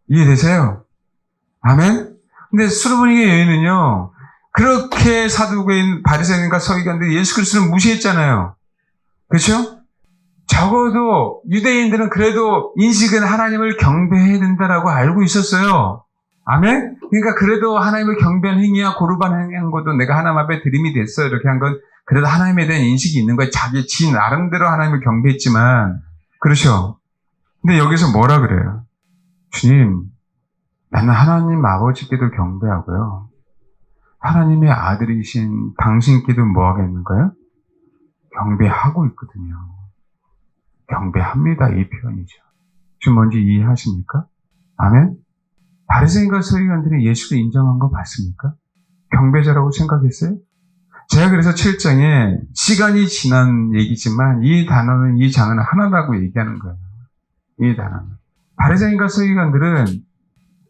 이해되세요? 아멘? 근데 수르보니게 여인은요, 그렇게 사두개인 바리새인과 서기관들이 예수 그리스도를 무시했잖아요. 그렇죠? 적어도 유대인들은 그래도 인식은 하나님을 경배해야 된다라고 알고 있었어요. 아멘? 그러니까 그래도 하나님을 경배한 행위야 고르반 행위한 것도 내가 하나님 앞에 드림이 됐어요. 이렇게 한 건 그래도 하나님에 대한 인식이 있는 거예요. 자기 지 나름대로 하나님을 경배했지만 그렇죠? 근데 여기서 뭐라 그래요? 주님, 나는 하나님 아버지께도 경배하고요. 하나님의 아들이신 당신께도 뭐 하겠는가요? 경배하고 있거든요. 경배합니다. 이 표현이죠. 지금 뭔지 이해하십니까? 아멘? 바리새인과 서기관들이 예수를 인정한 거 맞습니까? 경배자라고 생각했어요? 제가 그래서 7장에 시간이 지난 얘기지만 이 장은 하나라고 얘기하는 거예요. 이 단어는. 바리새인과 서기관들은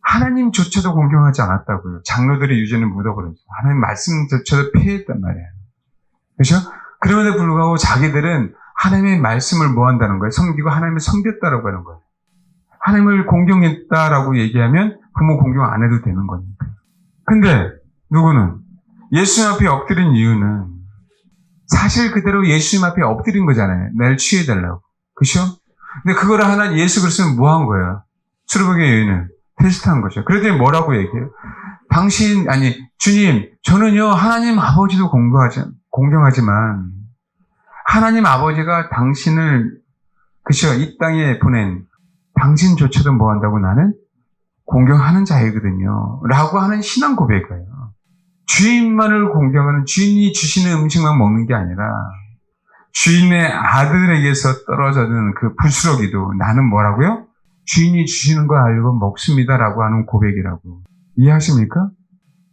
하나님조차도 공경하지 않았다고요. 장로들의 유죄는 묻어버렸어요. 하나님 말씀조차도 폐했단 말이에요. 그렇죠? 그럼에도 불구하고 자기들은 하나님의 말씀을 뭐 한다는 거예요? 섬기고 하나님을 섬겼다라고 하는 거예요. 하나님을 공경했다라고 얘기하면 부모 공경 안 해도 되는 거니까. 근데 누구는 예수님 앞에 엎드린 이유는 사실 그대로 예수님 앞에 엎드린 거잖아요. 날 취해달라고. 그렇죠? 근데 그거를 하나 예수 그리스도는 뭐 한 거예요? 수르보니게 여인은 테스트한 거죠. 그랬더니 뭐라고 얘기해요? 주님, 저는요 하나님 아버지도 공경하지만 하나님 아버지가 당신을 그렇죠? 이 땅에 보낸 당신조차도 뭐 한다고 나는 공경하는 자이거든요. 라고 하는 신앙 고백이에요. 주인만을 공경하는 주인이 주시는 음식만 먹는 게 아니라 주인의 아들에게서 떨어져든 그 부스러기도 나는 뭐라고요? 주인이 주시는 거 알고 먹습니다라고 하는 고백이라고. 이해하십니까?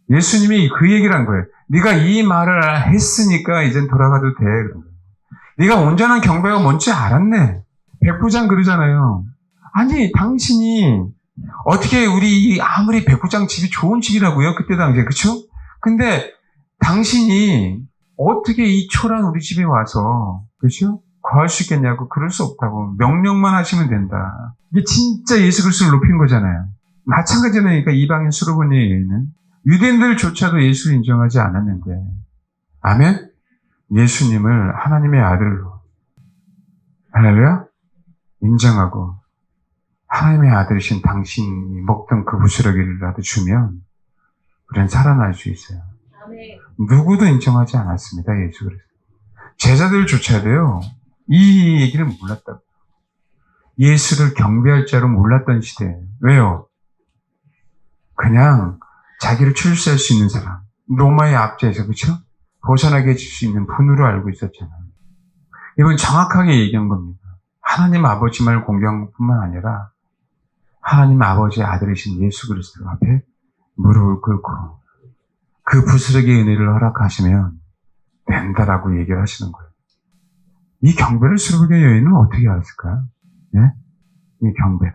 예수님이 그 얘기를 한 거예요. 네가 이 말을 했으니까 이젠 돌아가도 돼. 네가 온전한 경배가 뭔지 알았네. 백부장 그러잖아요. 아니 당신이 어떻게 아무리 백부장 집이 좋은 집이라고요? 그때 당시에. 그쵸? 근데 당신이 어떻게 이 초라한 우리 집에 와서 그렇죠? 거할 수 있겠냐고. 그럴 수 없다고. 명령만 하시면 된다. 이게 진짜 예수 그리스도를 높인 거잖아요. 마찬가지니까 이방인 수르보니게 여인은 유대인들조차도 예수를 인정하지 않았는데 아멘? 예수님을 하나님의 아들로 할렐루야? 인정하고 하나님의 아들이신 당신이 먹던 그 부스러기라도 주면 우리는 살아날 수 있어요. 누구도 인정하지 않았습니다. 예수 그리스도. 제자들조차도요. 이 얘기를 몰랐다고. 예수를 경배할 자로 몰랐던 시대예요. 왜요? 그냥 자기를 출세할 수 있는 사람, 로마의 압제에서 그렇죠? 벗어나게 해줄 수 있는 분으로 알고 있었잖아요. 이건 정확하게 얘기한 겁니다. 하나님 아버지만을 공경할 뿐만 아니라 하나님 아버지의 아들이신 예수 그리스도 앞에 무릎을 꿇고 그 부스러기의 은혜를 허락하시면 된다라고 얘기를 하시는 거예요. 이 경배를 수르바의 여인은 어떻게 알았을까요? 네? 이 경배를.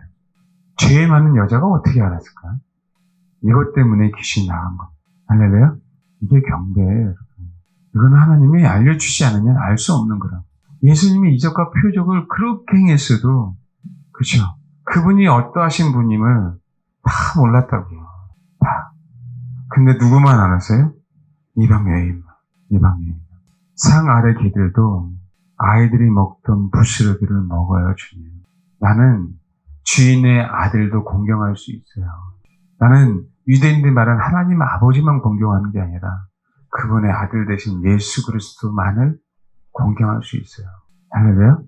죄 많은 여자가 어떻게 알았을까요? 이것 때문에 귀신이 나간 거. 할렐루야? 이게 경배예요. 이건 하나님이 알려주지 않으면 알 수 없는 거라. 예수님이 이적과 표적을 그렇게 행했어도, 그죠? 그분이 어떠하신 분임을 다 몰랐다고요. 다. 근데 누구만 알았어요? 이방 여인만. 이방 여인. 상 아래 개들도 아이들이 먹던 부스러기를 먹어요, 주님. 나는 주인의 아들도 공경할 수 있어요. 나는 유대인들이 말한 하나님 아버지만 공경하는 게 아니라 그분의 아들 되신 예수 그리스도만을 공경할 수 있어요. 할렐루야?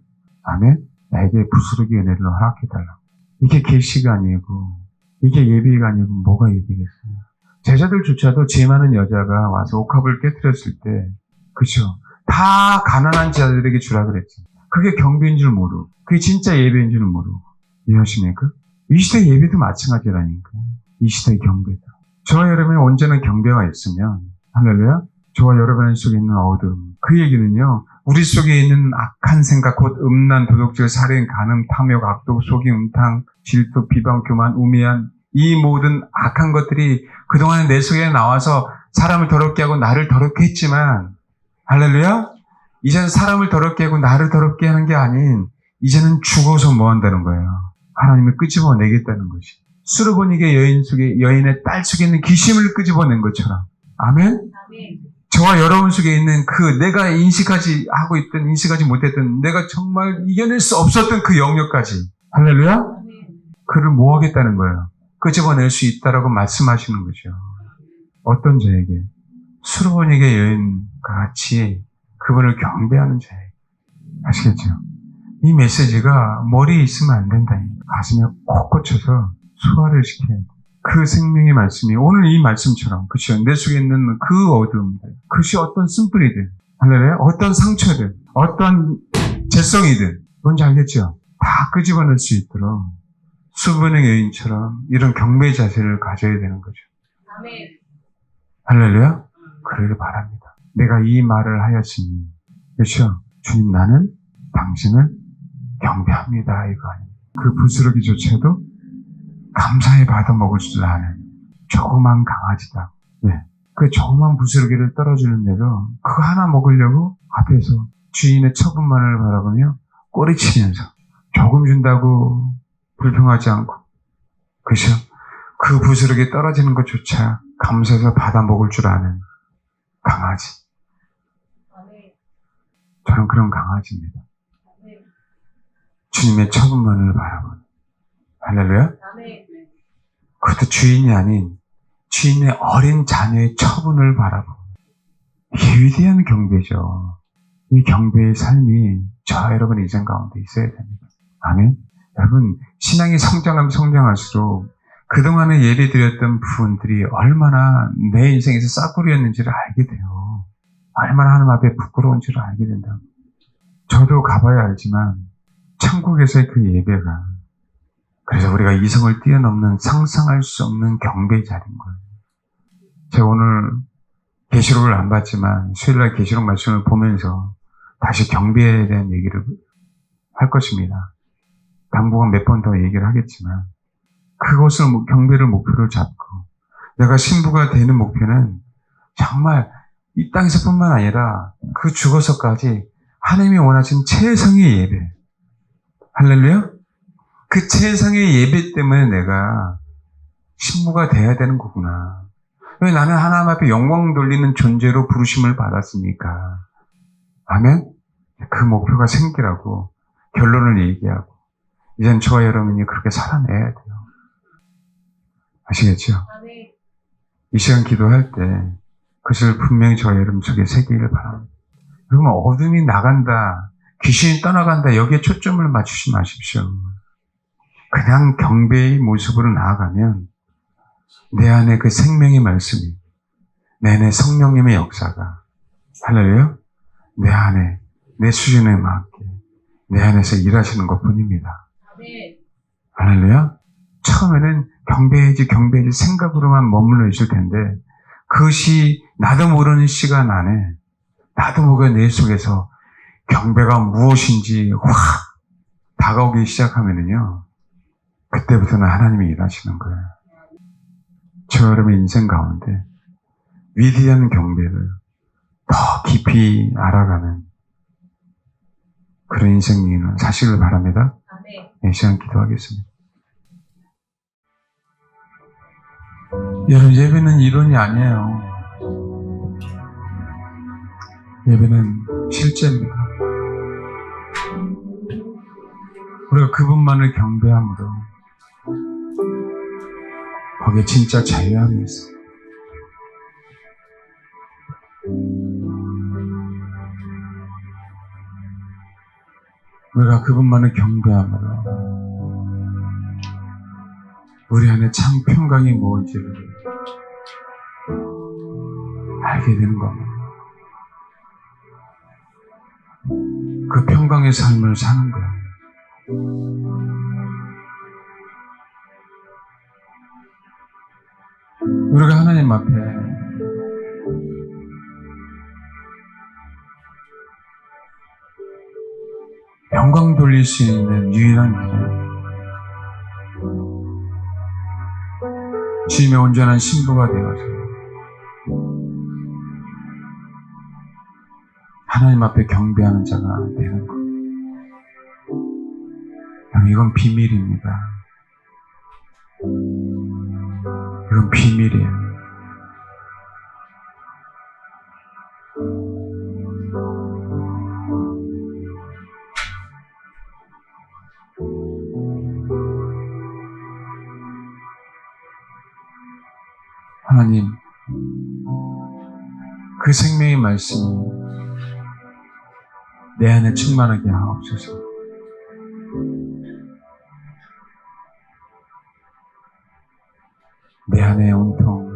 아멘? 나에게 부스러기 은혜를 허락해달라고. 이게 계시가 아니고 이게 예비가 아니고 뭐가 예비겠어요? 제자들조차도 죄 많은 여자가 와서 옥합을 깨뜨렸을 때, 그죠? 다 가난한 자들에게 주라 그랬지. 그게 경배인 줄 모르고, 그게 진짜 예배인 줄 모르고. 이해하십니까? 이 시대 예배도 마찬가지라니까. 이 시대의 경배다. 저와 여러분의 온전한 경배가 있으면, 할렐루야? 저와 여러분 속에 있는 어둠. 그 얘기는요, 우리 속에 있는 악한 생각, 곧 음란, 도둑질, 살인, 간음, 탐욕, 악독, 속임, 음탕, 질투, 비방, 교만, 우매한 이 모든 악한 것들이 그동안 내 속에 나와서 사람을 더럽게 하고 나를 더럽게 했지만, 할렐루야? 이제는 사람을 더럽게 하고 나를 더럽게 하는 게 아닌, 이제는 죽어서 뭐 한다는 거예요? 하나님을 끄집어내겠다는 것이. 수르보니게 여인 속에, 여인의 딸 속에 있는 귀신을 끄집어낸 것처럼. 아멘? 저와 여러분 속에 있는 그 내가 인식하지 못했던, 내가 정말 이겨낼 수 없었던 그 영역까지. 할렐루야? 그를 뭐 하겠다는 거예요? 끄집어낼 수 있다라고 말씀하시는 거죠. 어떤 자에게? 수르보니게 여인과 같이 그분을 경배하는 자에게. 아시겠죠? 이 메시지가 머리에 있으면 안 된다니까. 가슴에 콕 꽂혀서 소화를 시켜야 돼. 그 생명의 말씀이 오늘 이 말씀처럼, 그렇죠? 내 속에 있는 그 어둠들, 그것이 어떤 쓴뿌리들, 할렐루야? 어떤 상처들, 어떤 재성이들, 뭔지 알겠죠? 다 끄집어낼 수 있도록 수분의 여인처럼 이런 경배의 자세를 가져야 되는 거죠. 아멘. 할렐루야? 그러길 바랍니다. 내가 이 말을 하였으니, 그렇죠? 주님, 나는 당신을 경배합니다. 이거 아니에요. 그 부스러기조차도 감사히 받아먹을 줄 아는 조그만 강아지다. 네. 그 조그만 부스러기를 떨어주는데도 그거 하나 먹으려고 앞에서 주인의 처분만을 바라보며 꼬리치면서 조금 준다고 불평하지 않고, 그죠? 그 부스러기 떨어지는 것조차 감사해서 받아먹을 줄 아는 강아지. 저는 그런 강아지입니다. 주님의 처분만을 바라보는. 할렐루야? 그것도 주인이 아닌 주인의 어린 자녀의 처분을 바라보는. 이게 위대한 경배죠. 이 경배의 삶이 저 여러분의 인생 가운데 있어야 됩니다. 아멘? 여러분, 신앙이 성장할수록 그동안에 예배드렸던 부분들이 얼마나 내 인생에서 싹구리였는지를 알게 돼요. 얼마나 하나님 앞에 부끄러운지를 알게 된다. 저도 가봐야 알지만 천국에서의 그 예배가, 그래서 우리가 이성을 뛰어넘는 상상할 수 없는 경배의 자리인 거예요. 제가 오늘 계시록을 안 봤지만 수요일날 계시록 말씀을 보면서 다시 경배에 대한 얘기를 할 것입니다. 당분간 몇 번 더 얘기를 하겠지만 그것을 경배를 목표를 잡고, 내가 신부가 되는 목표는 정말 이 땅에서뿐만 아니라 그 죽어서까지 하나님이 원하시는 최상의 예배. 할렐루야? 그 최상의 예배 때문에 내가 신부가 돼야 되는 거구나. 왜 나는 하나님 앞에 영광 돌리는 존재로 부르심을 받았으니까. 아멘? 그 목표가 생기라고 결론을 얘기하고, 이젠 저와 여러분이 그렇게 살아내야 돼요. 아시겠죠? 이 시간 기도할 때 그것을 분명히 저와 여러분 속에 새기기를 바랍니다. 그러면 어둠이 나간다, 귀신이 떠나간다, 여기에 초점을 맞추지 마십시오. 그냥 경배의 모습으로 나아가면 내 안에 그 생명의 말씀이, 내 안에 성령님의 역사가, 할렐루야? 내 안에 내 수준에 맞게 내 안에서 일하시는 것 뿐입니다. 아멘. 할렐루야. 처음에는 경배해야지 생각으로만 머물러 있을 텐데 그것이 나도 모르는 시간 안에 나도 모르게 내 속에서 경배가 무엇인지 확 다가오기 시작하면은요, 그때부터는 하나님이 일하시는 거예요. 저 여러분의 인생 가운데 위대한 경배를 더 깊이 알아가는 그런 인생이 사시길 바랍니다. 아멘. 이 시간 기도하겠습니다. 여러분, 예배는 이론이 아니에요. 예배는 실제입니다. 우리가 그분만을 경배함으로 거기에 진짜 자유함이 있어요. 우리가 그분만을 경배함으로 우리 안에 참 평강이 무엇인지를 알게 되는 겁니다. 그 평강의 삶을 사는 거예요. 우리가 하나님 앞에 영광 돌릴 수 있는 유일한 길은 주님의 온전한 신부가 되어서 하나님 앞에 경배하는 자가 되는 것. 이건 비밀입니다. 이건 비밀이에요. 하나님, 그 생명의 말씀이 내 안에 충만하게 하옵소서. 내 안에 온통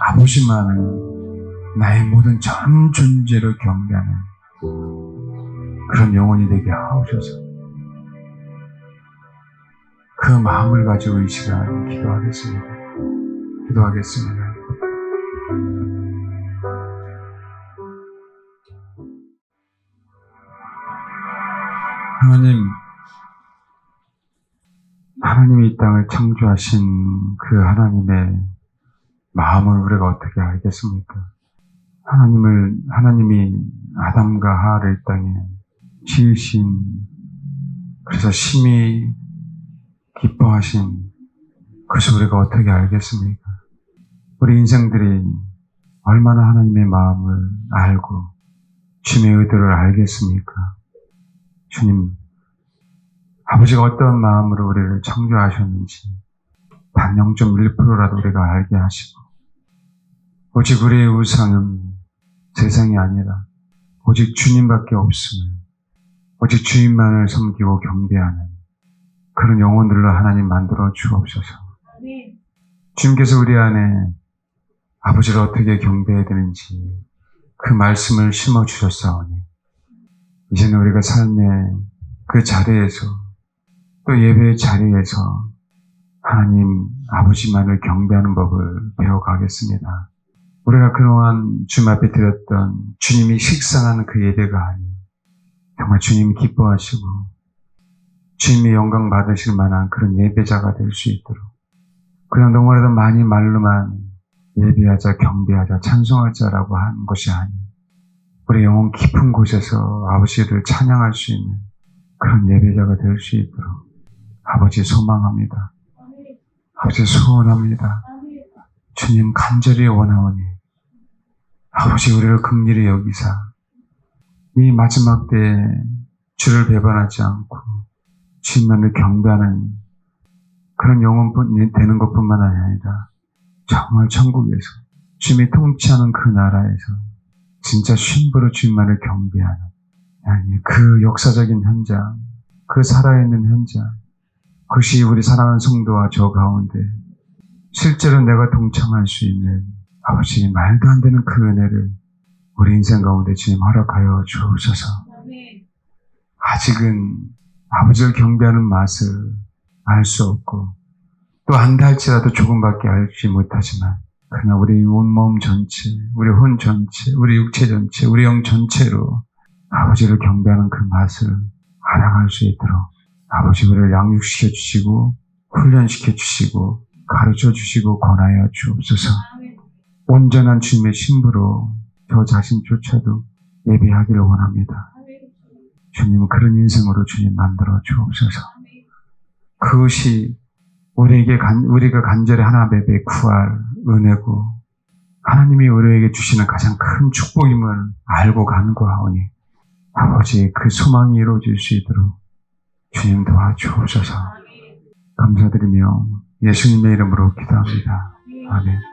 아버지만을 나의 모든 전 존재로 경배하는 그런 영혼이 되게 하옵소서. 그 마음을 가지고 이 시간 기도하겠습니다. 하나님이 이 땅을 창조하신 그 하나님의 마음을 우리가 어떻게 알겠습니까? 하나님이 아담과 하와를 이 땅에 지으신, 그래서 심히 기뻐하신 그것을 우리가 어떻게 알겠습니까? 우리 인생들이 얼마나 하나님의 마음을 알고 주님의 의도를 알겠습니까? 주님, 아버지가 어떤 마음으로 우리를 창조하셨는지 단 0.1%라도 우리가 알게 하시고, 오직 우리의 우상은 세상이 아니라 오직 주님밖에 없음을, 오직 주님만을 섬기고 경배하는 그런 영혼들로 하나님 만들어 주옵소서. 주님께서 우리 안에 아버지를 어떻게 경배해야 되는지 그 말씀을 심어주셨사오니 이제는 우리가 삶의 그 자리에서 또 예배의 자리에서 하나님 아버지만을 경배하는 법을 배워가겠습니다. 우리가 그동안 주님 앞에 드렸던 주님이 식상한 그 예배가 아닌 정말 주님이 기뻐하시고 주님이 영광 받으실 만한 그런 예배자가 될 수 있도록 그냥 너무나도 많이 말로만 예배하자, 경배하자, 찬송하자라고 하는 것이 아닌 우리 영혼 깊은 곳에서 아버지를 찬양할 수 있는 그런 예배자가 될 수 있도록 아버지 소망합니다. 아버지 소원합니다. 주님 간절히 원하오니 아버지 우리를 긍휼히 여기사 이 마지막 때에 주를 배반하지 않고 주님만을 경배하는 그런 영혼이 되는 것뿐만 아니라 정말 천국에서 주님이 통치하는 그 나라에서 진짜 신부로 주님만을 경배하는 그 역사적인 현장, 그 살아있는 현장, 그것이 우리 사랑하는 성도와 저 가운데 실제로 내가 동참할 수 있는 아버지 말도 안 되는 그 은혜를 우리 인생 가운데 주님 허락하여 주옵소서. 아직은 아버지를 경배하는 맛을 알 수 없고 또 안다 할지라도 조금밖에 알지 못하지만 그러나 우리 온몸 전체, 우리 혼 전체, 우리 육체 전체, 우리 영 전체로 아버지를 경배하는 그 맛을 알아갈 수 있도록 아버지 우리를 양육시켜 주시고 훈련시켜 주시고 가르쳐 주시고 권하여 주옵소서. 온전한 주님의 신부로 저 자신조차도 예배하기를 원합니다. 주님 그런 인생으로 주님 만들어 주옵소서. 그것이 우리가 간절히 하나님 앞에 구할 은혜고 하나님이 우리에게 주시는 가장 큰 축복임을 알고 간구하오니 아버지 그 소망이 이루어질 수 있도록 주님 도와주옵소서. 감사드리며 예수님의 이름으로 기도합니다. 아멘.